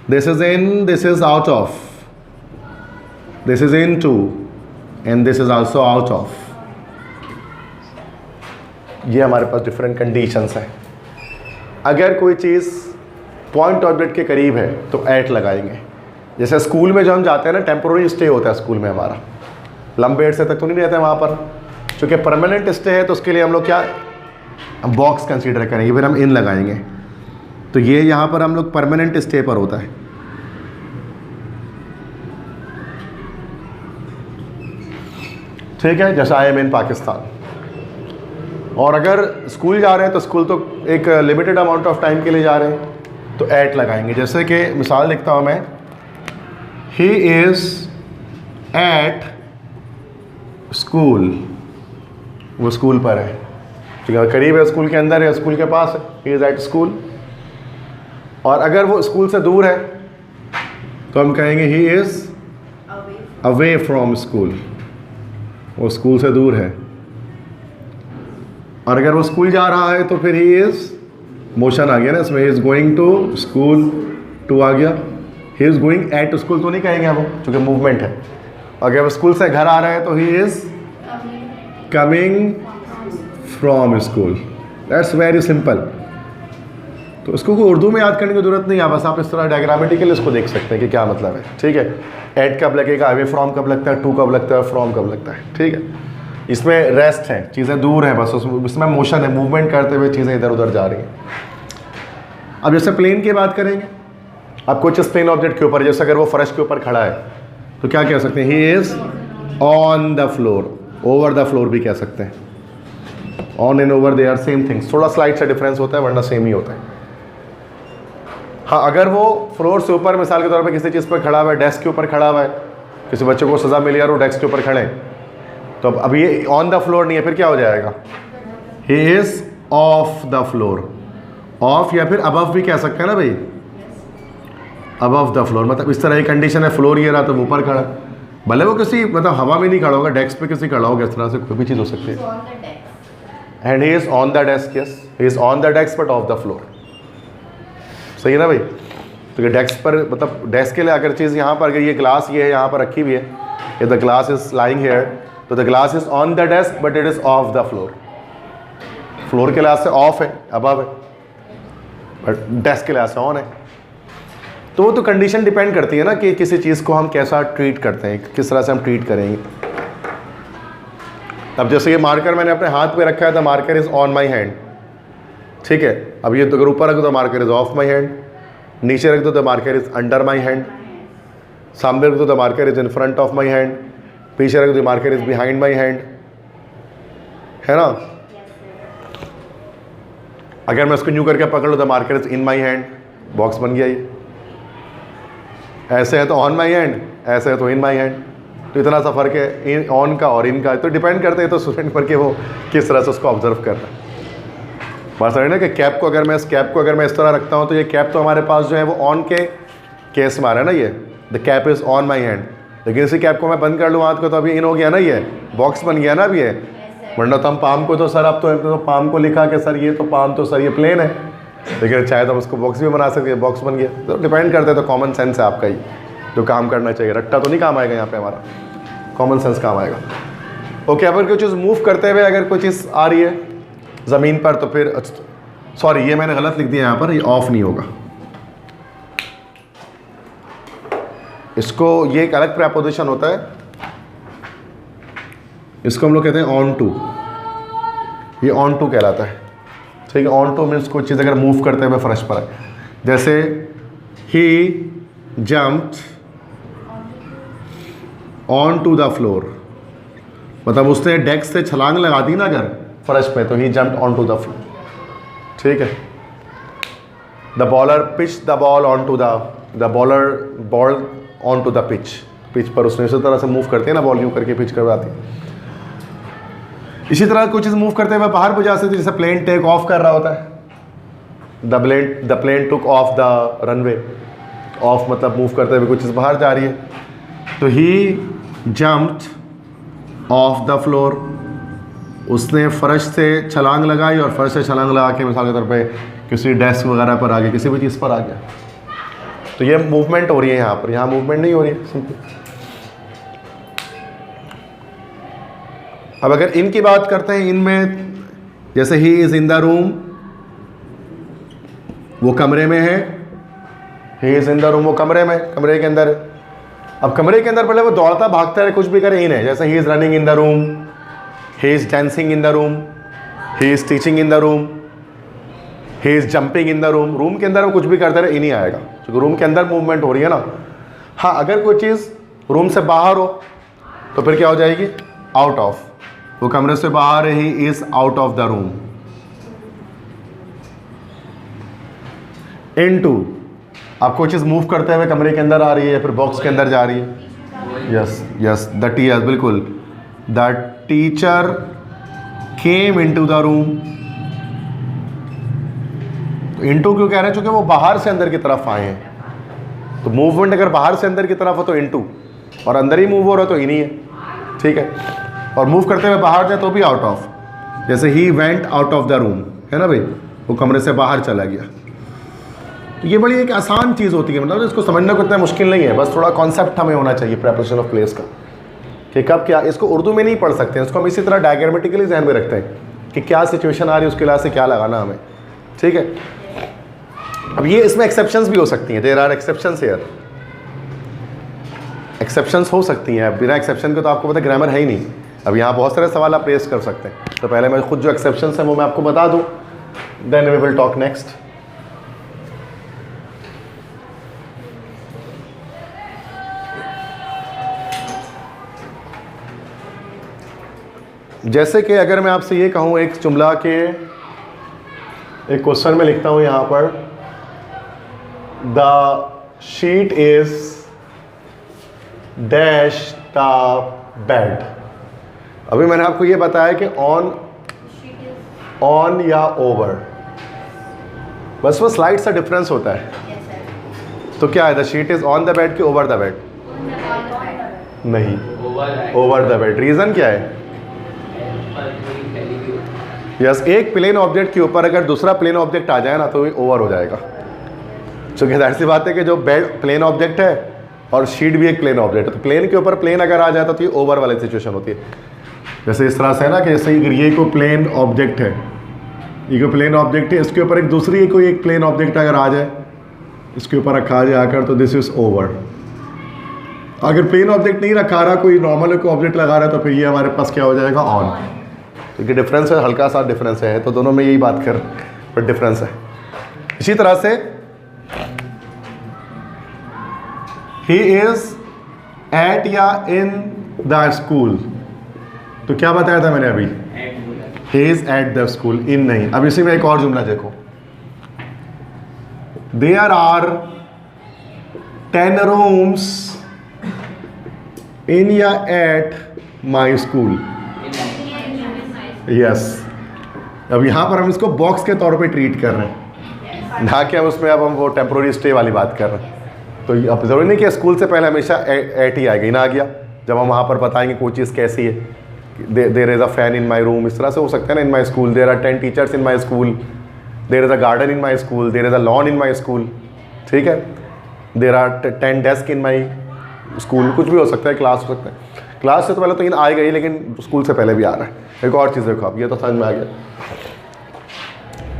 this is in, this is out of, this is into and this is also out of. ये हमारे पास डिफरेंट कंडीशंस हैं. अगर कोई चीज़ पॉइंट ऑब्जेक्ट के करीब है तो एट लगाएंगे. जैसे स्कूल में जो हम जाते हैं ना, टेम्पोररी स्टे होता है स्कूल में हमारा, लंबे अरसे तक तो नहीं रहते हैं वहाँ पर. चूँकि परमानेंट स्टे है तो उसके लिए हम लोग क्या बॉक्स कंसीडर करेंगे, फिर हम इन लगाएंगे. तो ये यहाँ पर हम लोग परमानेंट स्टे पर होता है. ठीक है, जैसे आई एम इन पाकिस्तान. और अगर स्कूल जा रहे हैं तो स्कूल तो एक लिमिटेड अमाउंट ऑफ टाइम के लिए जा रहे हैं तो एट लगाएंगे. जैसे कि मिसाल लिखता हूँ मैं, ही इज़ एट स्कूल, वो स्कूल पर है. ठीक है, करीब है, स्कूल के अंदर है, स्कूल के पास है, ही इज़ एट स्कूल. और अगर वो स्कूल से दूर है तो हम कहेंगे he is away from school, वो स्कूल से दूर है. और अगर वो स्कूल जा रहा है तो फिर ही इज़, मोशन आ गया ना इसमें, he is going to school, to आ गया. He is going at school तो नहीं कहेंगे वो, क्योंकि मूवमेंट है. अगर वो स्कूल से घर आ रहा है तो he is coming from school. That's very simple. तो इसको कोई उर्दू में याद करने की ज़रूरत नहीं है, बस आप इस तरह डायग्रामेटिकली इसको देख सकते हैं कि क्या मतलब है. ठीक है, एट कब लगेगा, अवे फ्रॉम कब लगता है, टू कब लगता है, फ्रॉम कब लगता है. ठीक है, इसमें रेस्ट है, चीज़ें दूर हैं, बस उसमें मोशन है, मूवमेंट करते हुए चीज़ें इधर उधर जा रही हैं. अब जैसे प्लेन की बात करेंगे, अब कुछ इस प्लेन ऑब्जेक्ट के ऊपर, जैसे अगर वो फर्श के ऊपर खड़ा है तो क्या कह सकते हैं, he is on the floor, over the floor भी कह सकते हैं. On and over they are same things, थोड़ा स्लाइड सा डिफरेंस होता है वरना सेम ही होता है. हाँ, अगर वो फ्लोर से ऊपर मिसाल के तौर पे किसी चीज़ पर खड़ा हुआ है, डेस्क के ऊपर खड़ा हुआ है, किसी बच्चे को सज़ा मिली और वो डेस्क के ऊपर खड़े हैं, तो अब ये ऑन द फ्लोर नहीं है, फिर क्या हो जाएगा, he is of the floor. Of या फिर अबव भी कह सकते हैं ना भाई, अबव द फ्लोर. मतलब इस तरह की कंडीशन है, फ्लोर ये रहा तो ऊपर खड़ा, भले वो किसी मतलब हवा में नहीं खड़ा होगा, डेस्क पे किसी खड़ा होगा, इस तरह से कोई भी चीज़ हो सकती है. And he is on the desk, yes he is on the desk but of the floor. सही है ना भाई. तो ये डेस्क पर, मतलब डेस्क के लिए अगर चीज़ यहाँ पर, अगर ये ग्लास ये है यहाँ पर रखी हुई है, if the glass is lying here, तो the glass is on the desk but it is off the floor. Floor के लिहाज से ऑफ है, अबव है, बट डेस्क के लिहाज से ऑन है. तो वो तो कंडीशन डिपेंड करती है ना कि किसी चीज़ को हम कैसा ट्रीट करते हैं, किस तरह से हम ट्रीट करेंगे. अब जैसे ये मार्कर मैंने अपने हाथ पे रखा है, the marker is on my hand. ठीक है, अब ये तो अगर ऊपर रख दो the marker is off my hand, नीचे रख दो the marker is under my hand, सामने रख दो the marker is in front of my hand, पीछे रख दो the marker is behind my hand, है ना. अगर मैं इसको न्यू करके पकड़ लो the marker is in my hand, box बन गया ये. ऐसे है तो ऑन माई हैंड, ऐसे है तो इन माई हैंड. तो इतना सा फ़र्क है इन ऑन का और इनका. तो डिपेंड करते हैं तो स्टूडेंट पर कि वो किस तरह से उसको ऑब्जर्व कर रहा है. बात समझ ना कि कैप को अगर मैं इस तरह रखता हूँ तो ये कैप तो हमारे पास जो है वो ऑन के केस में आ रहा है ना, ये the cap is on my hand. लेकिन इसी कैप को मैं बंद कर लूँ हाथ को तो अभी इन हो गया ना, ये बॉक्स बन गया ना अभी ये. वरना तो हम पाम को तो सर, अब तो पाम को लिखा कि सर ये तो पाम तो सर ये प्लेन है, लेकिन चाहे तो हम उसको बॉक्स भी बना सकते हैं, बॉक्स बन गया. तो डिपेंड करते हैं, तो कॉमन सेंस है आपका ही जो काम करना चाहिए. रट्टा तो नहीं काम आएगा यहाँ पे, हमारा कॉमन सेंस काम आएगा. ओके, अगर कोई चीज़ मूव करते हुए अगर कोई चीज़ आ रही है ज़मीन पर तो फिर, सॉरी ये मैंने गलत लिख दिया यहाँ पर, ये ऑफ नहीं होगा. इसको, ये एक अलग प्रेपोजिशन होता है, इसको हम लोग कहते हैं ऑन टू. ये ऑन टू कहलाता है. ठीक है, ऑन टू मीन्स कोई चीज़ अगर मूव करते हुए फर्श पर है, जैसे he jumped on to the floor, मतलब उसने डेस्क से छलांग लगा दी ना अगर फर्श पे, तो he jumped on to the floor. ठीक है. The bowler pitch the ball on to the bowler ball on to the pitch, pitch पर उसने इसी तरह से मूव करते हैं ना, बॉल यूँ करके पिच करवाती है। इसी तरह कोई चीज़ मूव करते हुए बाहर भी जा सकती है, जैसे प्लेन टेक ऑफ कर रहा होता है, the plane took off the runway, off मतलब मूव करते हुए कुछ चीज़ बाहर जा रही है। तो he jumped off the floor, उसने फर्श से छलांग लगाई और फर्श से छलांग लगा के मिसाल के तौर पे किसी डेस्क वगैरह पर आ गया, किसी भी चीज़ पर आ गया। तो ये मूवमेंट हो रही है यहाँ पर, यहाँ मूवमेंट नहीं हो रही है सिंपल। अब अगर इनकी बात करते हैं, इनमें जैसे he is in the room, वो कमरे में है, he is in the room, वो कमरे में, कमरे के अंदर है। अब कमरे के अंदर पहले वो दौड़ता भागता रहे, कुछ भी करे, इन है, जैसे he is running in the room, he is dancing in the room, he is teaching in the room, he is jumping in the room. Room के अंदर वो कुछ भी करते रहे, इन ही आएगा, क्योंकि रूम के अंदर मूवमेंट हो रही है ना। हाँ, अगर कोई चीज़ रूम से बाहर हो तो फिर क्या हो जाएगी, आउट ऑफ, वो कमरे से बाहर है, he is out of the room. Into, आप कोई चीज़ मूव करते हुए कमरे के अंदर आ रही है या फिर बॉक्स के अंदर जा रही है। यस यस, द टीचर, बिल्कुल, the teacher came into the room. Into क्यों कह रहे हैं, क्योंकि वो बाहर से अंदर की तरफ आए हैं। तो मूवमेंट अगर बाहर से अंदर की तरफ हो तो इनटू, और अंदर ही मूव हो रहा है तो इन ही है, ठीक है। और मूव करते हुए बाहर जाए तो भी आउट ऑफ, जैसे he went out of the room, है ना भाई, वो कमरे से बाहर चला गया। तो ये बड़ी एक आसान चीज़ होती है, मतलब इसको समझना को इतना मुश्किल नहीं है, बस थोड़ा कॉन्सेप्ट हमें होना चाहिए प्रेपरेशन ऑफ प्लेस का, कि कब क्या। इसको उर्दू में नहीं पढ़ सकते हैं, इसको हम इसी तरह डायग्रामेटिकली ध्यान में रखते हैं कि क्या सिचुएशन आ रही है, उसके लिहाज से क्या लगाना हमें, ठीक है। अब ये इसमें एक्सेप्शंस भी हो सकती हैं, there are exceptions here, exceptions हो सकती हैं। बिना एक्सेप्शन के तो आपको पता ग्रामर है ही नहीं। अब यहाँ बहुत सारे सवाल आप रेस कर सकते हैं, तो पहले मैं खुद जो एक्सेप्शंस हैं वो मैं आपको बता दूँ, then we will talk next. जैसे कि अगर मैं आपसे ये कहूँ, एक जुमला के एक क्वेश्चन में लिखता हूँ यहाँ पर, the sheet is dash the bed. अभी मैंने आपको ये बताया कि ऑन या ओवर, बस वो स्लाइड से डिफरेंस होता है। तो क्या है, the sheet is on the bed कि ओवर द बेड? नहीं, ओवर द बेड। रीज़न क्या है? यस, एक प्लेन ऑब्जेक्ट के ऊपर अगर दूसरा प्लेन ऑब्जेक्ट आ जाए ना तो ये ओवर हो जाएगा। क्योंकि जाहिर सी बात है कि जो बेड प्लेन ऑब्जेक्ट है और शीट भी एक प्लेन ऑब्जेक्ट है, तो प्लेन के ऊपर प्लेन अगर आ जाता तो ये ओवर वाली सिचुएशन होती है। जैसे इस तरह से है ना, कि जैसे ये को प्लेन ऑब्जेक्ट है, ये को प्लेन ऑब्जेक्ट है, इसके ऊपर एक दूसरी कोई एक प्लेन ऑब्जेक्ट अगर आ जाए, इसके ऊपर रखा आ जाए आकर, तो दिस इज ओवर। अगर प्लेन ऑब्जेक्ट नहीं रखा रहा, कोई नॉर्मल कोई ऑब्जेक्ट लगा रहा है, तो फिर ये हमारे पास क्या हो जाएगा, ऑन। क्योंकि डिफरेंस है, हल्का सा डिफरेंस है, तो दोनों में यही बात कर, पर डिफरेंस है। इसी तरह से ही इज एट या इन द स्कूल, तो क्या बताया था मैंने अभी, he is at the school, in नहीं। अब इसी में एक और जुमला देखो, देयर आर 10 रूम्स इन या एट माई स्कूल। यस, अब यहाँ पर हम इसको बॉक्स के तौर पे ट्रीट कर रहे हैं, ना कि हम उसमें अब हम वो टेम्पोररी स्टे वाली बात कर रहे हैं। तो अब ज़रूरी नहीं कि स्कूल से पहले हमेशा एट ही आएगा, ना आ गया जब हम वहाँ पर बताएंगे कोई चीज़ कैसी है, there is a fan in my room, इस तरह से हो सकता है ना। In my school there are 10 teachers in my school, there is a garden in my school, there is a lawn in my school, ठीक है। There are 10 desk in my school, कुछ भी हो सकता है, क्लास हो सकता है। क्लास से तो पहले तो इन आएगा ही, लेकिन स्कूल से पहले भी आ रहा है। एक और चीज़ देखो, आप ये तो समझ में आ गया।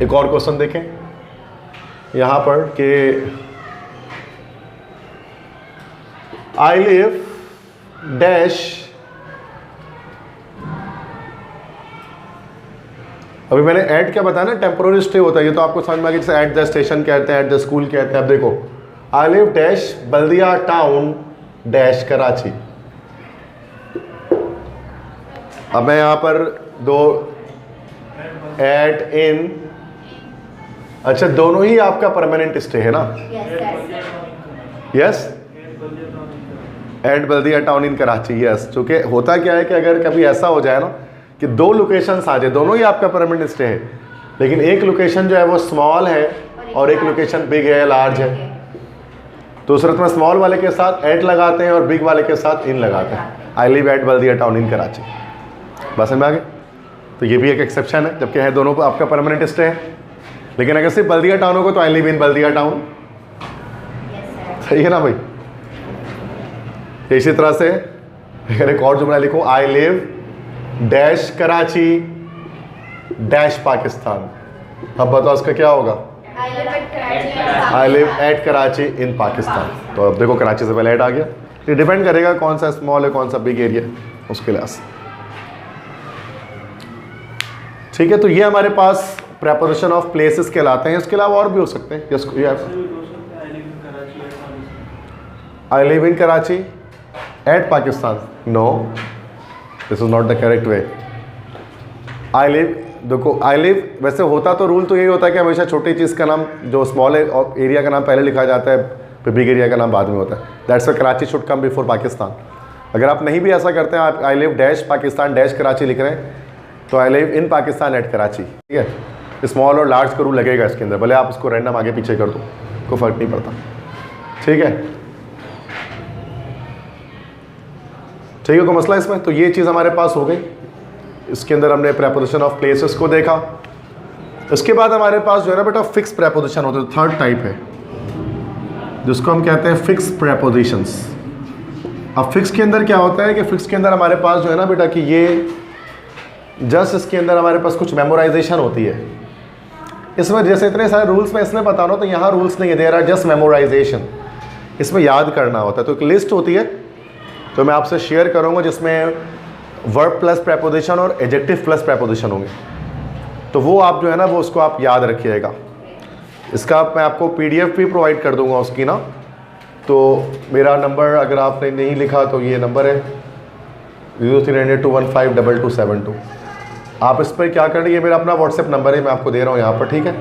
एक और क्वेश्चन देखें यहाँ पर कि आई लिव डैश, अभी मैंने एट क्या बताया ना, टेम्पोररी स्टे होता है, ये तो आपको समझ में आ गया। जैसे एट द स्टेशन कहते हैं, एट द स्कूल कहते हैं। अब देखो, I live dash Baldia town dash Karachi. अब मैं यहाँ पर दो एट इन, अच्छा दोनों ही आपका परमानेंट स्टे है ना? Yes, at Baldia town in Karachi, yes. चूँकि होता क्या है कि अगर कभी ऐसा हो जाए ना कि दो लोकेशंस आ जाए, दोनों ही आपका परमानेंट स्टे है, लेकिन एक लोकेशन जो है वो स्मॉल है और एक लोकेशन बिग है, लार्ज है, तो सूरत में स्मॉल वाले के साथ एट लगाते हैं और बिग वाले के साथ इन लगाते हैं। I live at Baldia town in Karachi, बस में आगे। तो ये भी एक एक्सेप्शन है, जबकि है दोनों आपका परमानेंट स्टे है। लेकिन अगर सिर्फ बल्दिया टाउन होगा तो I live in Baldiya town, सही है ना भाई। इसी तरह से अगर एक और जुमला लिखो, आई live dash Karachi dash Pakistan, अब बताओ उसका क्या होगा? आई लिव एट कराची इन पाकिस्तान। तो अब देखो कराची से पहले एट आ गया। ये डिपेंड करेगा कौन सा स्मॉल है कौन सा बिग एरिया, उसके लिहाज से। ठीक है, तो ये हमारे पास प्रेपोजिशन ऑफ प्लेसेस कहलाते हैं। इसके अलावा और भी हो सकते हैं। I live in Karachi at Pakistan, no, this is not the correct way. I live, देखो आई लिव वैसे होता तो रूल तो यही होता है कि हमेशा छोटी चीज़ का नाम, जो स्मॉल एरिया का नाम पहले लिखा जाता है, फिर बिग एरिया का नाम बाद में होता है। That's why Karachi should come before Pakistan. अगर आप नहीं भी ऐसा करते हैं, आप I live dash Pakistan dash Karachi लिख रहे हैं, तो I live in Pakistan at Karachi, ठीक है। स्मॉल और लार्ज का रूल लगेगा इसके अंदर, भले आप उसको रैंडम आगे पीछे कर दो, कोई फ़र्क नहीं पड़ता। ठीक है, ठीक है, कोई मसला इसमें? तो ये चीज़ हमारे पास हो गई। इसके अंदर हमने प्रेपोजिशन ऑफ प्लेसेस को देखा। इसके बाद हमारे पास जो है ना बेटा फिक्स प्रेपोजिशन होते हैं, थर्ड टाइप है जिसको हम कहते हैं फिक्स प्रेपोजिशंस। अब फिक्स के अंदर क्या होता है कि फिक्स के अंदर हमारे पास जो है ना बेटा कि ये जस्ट इसके अंदर हमारे पास कुछ मेमोराइजेशन होती है। इसमें जैसे इतने सारे रूल्स में इसमें बता रहा हूँ, तो यहाँ रूल्स नहीं है, देयर आर जस्ट मेमोराइजेशन। इसमें याद करना होता है। तो एक लिस्ट होती है, तो मैं आपसे शेयर करूँगा, जिसमें वर्ब प्लस प्रेपोजिशन और एडजेक्टिव प्लस प्रेपोजिशन होंगे। तो वो आप जो है ना वो उसको आप याद रखिएगा। इसका मैं आपको PDF भी प्रोवाइड कर दूंगा उसकी ना। तो मेरा नंबर अगर आपने नहीं लिखा तो ये नंबर है 0300-215-2272। आप इस पर क्या करें, ये मेरा अपना व्हाट्सएप नंबर है, मैं आपको दे रहा हूँ यहाँ पर, ठीक है।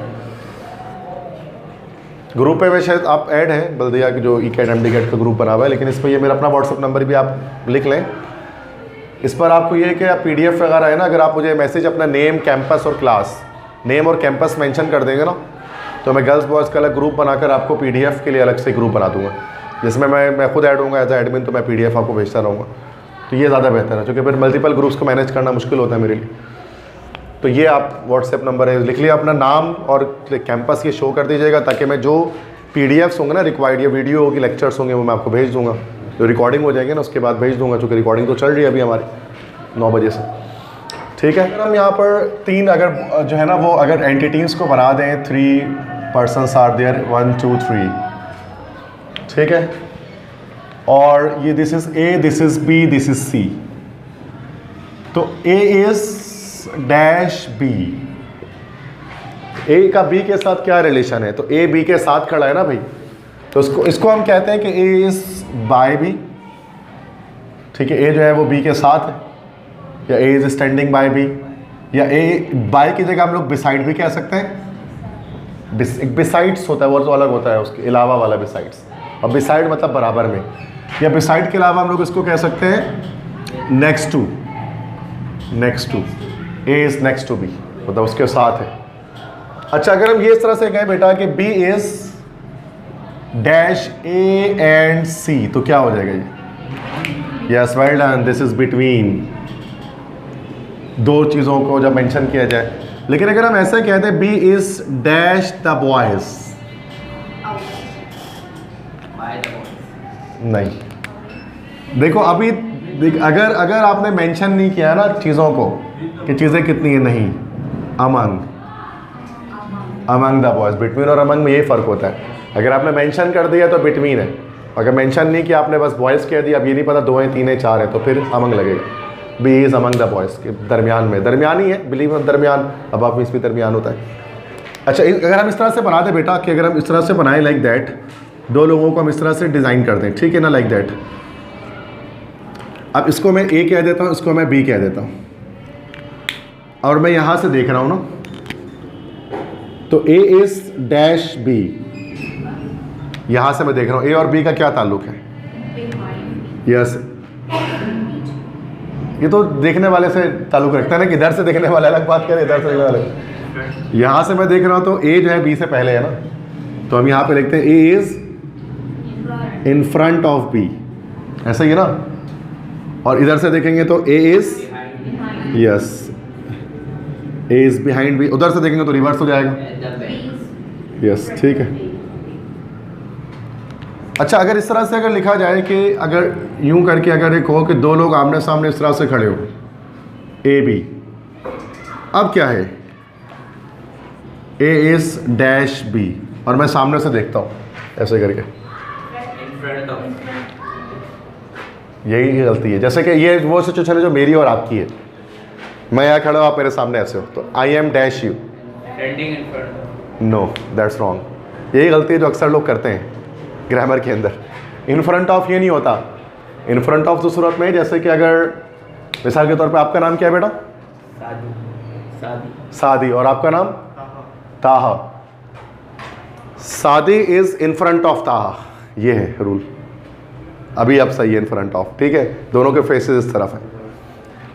ग्रुप पे शायद आप ऐड हैं, बल्दिया की जो ECAT MDCAT का ग्रुप बना हुआ है, लेकिन इस पर ये मेरा अपना व्हाट्सएप नंबर भी आप लिख लें। इस पर आपको ये है कि आप PDF वगैरह है ना, अगर आप मुझे मैसेज अपना नेम, कैंपस और क्लास, नेम और कैंपस मेंशन कर देंगे ना, तो मैं गर्ल्स बॉयज़ का अलग ग्रुप बनाकर आपको PDF के लिए अलग से ग्रुप बना दूंगा, जिसमें मैं खुद ऐड होऊंगा एज एडमिन, तो मैं PDF आपको भेजता रहूँगा। तो ये ज़्यादा बेहतर है, क्योंकि फिर मल्टीपल ग्रुप्स को मैनेज करना मुश्किल होता है मेरे लिए। तो ये आप व्हाट्सएप नंबर है, लिख लिया, अपना नाम और कैंपस ये शो कर दीजिएगा, ताकि मैं जो PDFs होंगे ना रिक्वायर्ड, या वीडियो होगी, लेक्चर्स होंगे, वो मैं आपको भेज दूँगा। जो रिकॉर्डिंग हो जाएंगे ना उसके बाद भेज दूंगा, चूँकि रिकॉर्डिंग तो चल रही है अभी हमारी 9 बजे से। ठीक है, अगर हम यहाँ पर 3 अगर जो है ना वो अगर एंटिटीज़ को बना दें, 3 पर्सन्स आर देयर, 1 2 3, ठीक है, और ये this is A, this is B, this is C। तो A is dash B, A का B के साथ क्या रिलेशन है? तो A B के साथ खड़ा है ना भाई, तो इसको हम कहते हैं कि A इज़ बाय B। ठीक है, A जो है वो B के साथ है, या A is standing bye B, या A बाय की जगह हम लोग बिसाइड भी कह सकते हैं। एक बिसाइड्स होता है, वो तो अलग होता है, उसके अलावा वाला बिसाइड्स, और बिसाइड मतलब बराबर में, या बिसाइड के अलावा हम लोग इसको कह सकते हैं next to. Next to, A is next to B, मतलब उसके साथ है। अच्छा, अगर हम ये इस तरह से कहें बेटा कि B is dash A and C, तो क्या हो जाएगा ये? Yes, well done, this is between. दो चीज़ों को जब मेंशन किया जाए। लेकिन अगर हम ऐसा कहते हैं B is dash the boys, नहीं, देखो अभी अगर आपने मेंशन नहीं किया ना चीज़ों को कि चीज़ें कितनी है, नहीं, अमंग द बॉयज़, बिटवीन और अमंग में ये फ़र्क होता है। अगर आपने मेंशन कर दिया तो बिटवीन है, अगर मेंशन नहीं किया आपने, बस बॉयज़ कह दिया, अब ये नहीं पता 2 है 3 है 4 है, तो फिर अमंग लगेगा। B is among the boys के दरमियान में, दरमियान ही है, बिलीव में दरमियान, अब आप इसमें दरमियान होता है। अच्छा, अगर हम इस तरह से बना दें बेटा कि अगर हम इस तरह से बनाएं लाइक दैट, 2 लोगों को हम इस तरह से डिज़ाइन कर दें, ठीक है ना, लाइक दैट। अब इसको मैं A कह देता हूँ, इसको मैं B कह देता हूँ, और मैं यहाँ से देख रहा हूँ ना, तो A इज़ डैश B, यहाँ से मैं देख रहा हूँ A और B का क्या ताल्लुक है? यस, ये तो देखने वाले से ताल्लुक रखता है ना कि इधर से देखने वाले अलग बात करें, इधर से देखने वाले। यहाँ से मैं देख रहा हूँ तो ए जो है बी से पहले है ना, तो हम यहाँ पे लिखते हैं A is in front of B, ऐसा ही है ना। और इधर से देखेंगे तो A is, yes, A is behind B. उधर से देखेंगे तो रिवर्स हो जाएगा, यस, ठीक है। अच्छा, अगर इस तरह से अगर लिखा जाए कि अगर यूं करके अगर एक हो कि दो लोग आमने सामने इस तरह से खड़े हो, ए बी, अब क्या है, ए इज डैश बी, और मैं सामने से देखता हूँ ऐसे करके, यही गलती है। जैसे कि ये वो सिचुएशन है जो मेरी और आपकी है, मैं यहाँ खड़ा हूँ, आप मेरे सामने ऐसे हो, तो I am dash you, no, that's wrong. यही गलती है जो अक्सर लोग करते हैं ग्रामर के अंदर। इन फ्रंट ऑफ ये नहीं होता, इन फ्रंट ऑफ तो सूरत में जैसे कि अगर मिसाल के तौर पे आपका नाम क्या है बेटा? सादी, और आपका नाम ताहा। सादी इज इन फ्रंट ऑफ ताहा, ये है रूल। अभी आप सही है, इन फ्रंट ऑफ, ठीक है, दोनों के फेसेस इस तरफ है।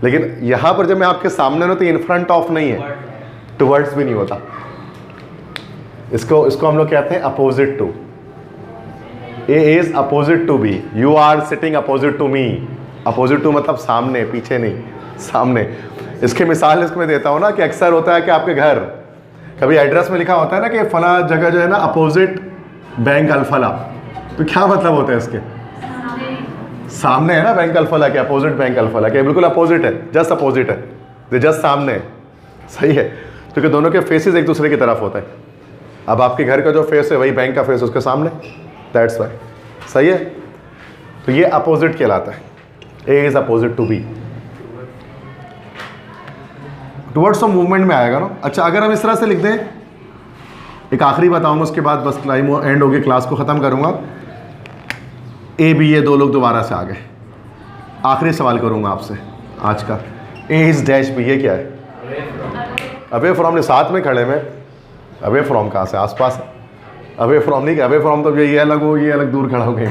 लेकिन यहां पर जब मैं आपके सामने हूं तो इन फ्रंट ऑफ नहीं है, टुवर्ड्स भी नहीं होता। इसको हम लोग कहते हैं opposite to. A is opposite to B, you are sitting opposite to me. Opposite to मतलब सामने, पीछे नहीं, सामने। इसके मिसाल इसको मैं देता हूँ ना कि अक्सर होता है कि आपके घर कभी एड्रेस में लिखा होता है ना कि फला जगह जो है ना अपोजिट बैंक अल्फला, तो क्या मतलब होता है इसके? सामने है ना बैंक अल्फला के, अपोजिट बैंक अल्फला के, बिल्कुल अपोजिट है, जस्ट अपोजिट है, जस्ट सामने है, सही है, क्योंकि दोनों के फेसेस एक दूसरे की तरफ होते हैं। अब आपके घर का जो फेस है वही बैंक का फेस उसके सामने, दैट्स वाई, सही है। तो ये अपोजिट कहलाता है, A is opposite to B, towards of movement में आएगा ना। अच्छा, अगर हम इस तरह से लिख दें, एक आखिरी बताऊंगा उसके बाद बस टाइम एंड हो गया, क्लास को ख़त्म करूंगा। ए बी, ये दो लोग दोबारा से आ गए, आखिरी सवाल करूंगा आपसे आज का। ए इज डैश बी, ये क्या है? अवे फ्रॉम ने साथ में खड़े में, अवे फ्रॉम कहाँ से? आसपास है, अवे फ्रॉम नहीं, अवे फ्रॉम तो ये अलग हो, ये अलग दूर खड़ा हो गए।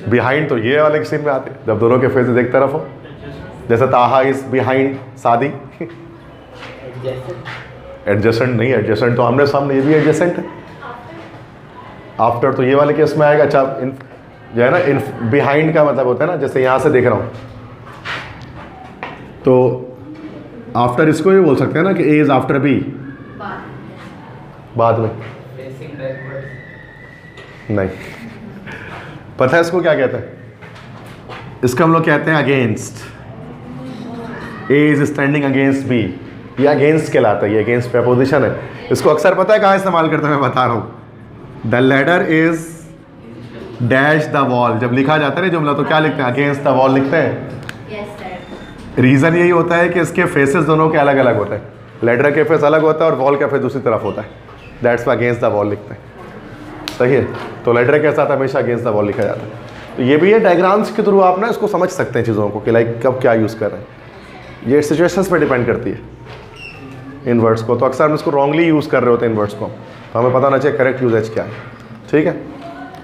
बिहाइंड तो ये वाले सीन में आते जब दोनों के फेसेस एक तरफ हो, जैसे ताहा इज बिहाइंड सादी। एडजेसेंट नहीं, एडजेसेंट तो आमने सामने, ये भी एडजेसेंट है। आफ्टर तो ये वाले केस में आएगा। अच्छा, इन जो है ना, इन बिहाइंड का मतलब होता है ना, जैसे यहाँ से देख रहा हूँ तो आफ्टर इसको ये बोल सकते हैं ना कि ए इज आफ्टर बी, बाद में नहीं। पता है इसको क्या कहते हैं? इसको हम लोग कहते हैं against. A is standing against B, ये अगेंस्ट कहलाता है, ये अगेंस्ट प्रपोजिशन है। इसको अक्सर पता है कहाँ इस्तेमाल करते हैं, मैं बता रहा हूँ। The ladder is dash the wall, जब लिखा जाता है ना जुमला तो क्या लिखते हैं? अगेंस्ट द वॉल लिखते हैं। रीज़न यही होता है कि इसके फेसेस दोनों के अलग अलग होते हैं, लैडर के फेस अलग होता है और वॉल का फेस दूसरी तरफ होता है, that's Y against the wall लिखते हैं, सही है। तो लैडर के साथ हमेशा अगेंस्ट द वॉल लिखा जाता है। तो ये भी है, डायग्राम्स के थ्रू आप ना इसको समझ सकते हैं चीज़ों को कि लाइक कब क्या यूज़ कर रहे हैं। ये सिचुएशंस पे डिपेंड करती है इन वर्ड्स को। तो अक्सर हम इसको रॉन्गली यूज़ कर रहे होते हैं इन वर्ड्स को, तो हमें पता होना चाहिए करेक्ट यूजेज क्या है, ठीक है।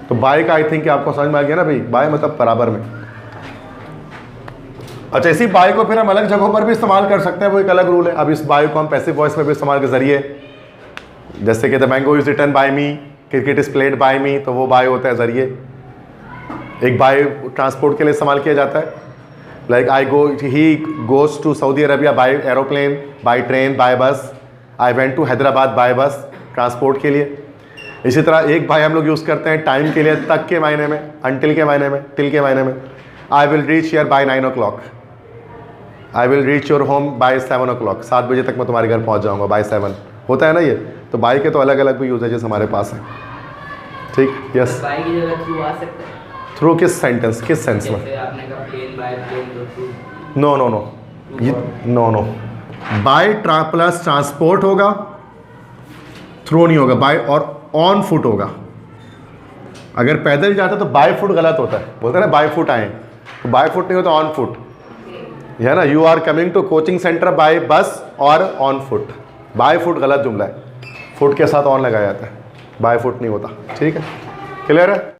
तो बाय का आई थिंक कि आपको समझ में आ गया ना भाई, बाय मतलब बराबर में। अच्छा, इसी बाय को फिर हम अलग जगहों पर भी इस्तेमाल कर सकते हैं, वो एक अलग रूल है। अब इस बाय को हम पैसिव वॉइस में भी इस्तेमाल के जरिए, जैसे कि the mango is written by me, cricket is played by me, तो वो बाय होता है जरिए। एक बाय ट्रांसपोर्ट के लिए इस्तेमाल किया जाता है, like I go, he goes to Saudi Arabia by aeroplane, by train, by bus. I went to Hyderabad by bus, transport के लिए। इसी तरह एक बाय हम लोग यूज़ करते हैं टाइम के लिए, तक के मायने में, अनटिल के मायने में, टिल के मायने में। I will reach here by 9 o'clock, I will reach your home by 7 o'clock, 7 बजे तक मैं तुम्हारे घर पहुंच जाऊंगा, बाय 7 होता है ना ये। तो बाय के तो अलग अलग भी यूजेजेस हमारे पास हैं, ठीक। यस, बाय की जगह थ्रू आ सकता है। थ्रू किस सेंटेंस, किस सेंस में? जैसे आपने कहा प्लेन बाय प्लेन, तो through. No no no, no no, by plus transport होगा, थ्रू नहीं होगा। बाय और ऑन फुट होगा। अगर पैदल जाता तो बाय फुट गलत होता है, बोलते हैं ना बाय फुट आए, तो बाय फुट नहीं होता, ऑन फुट है ना। You are coming to coaching centre by bus और ऑन फुट, बाय फुट गलत जुमला है, फुट के साथ ऑन लगाया जाता है, बाय फुट नहीं होता, ठीक है, क्लियर है।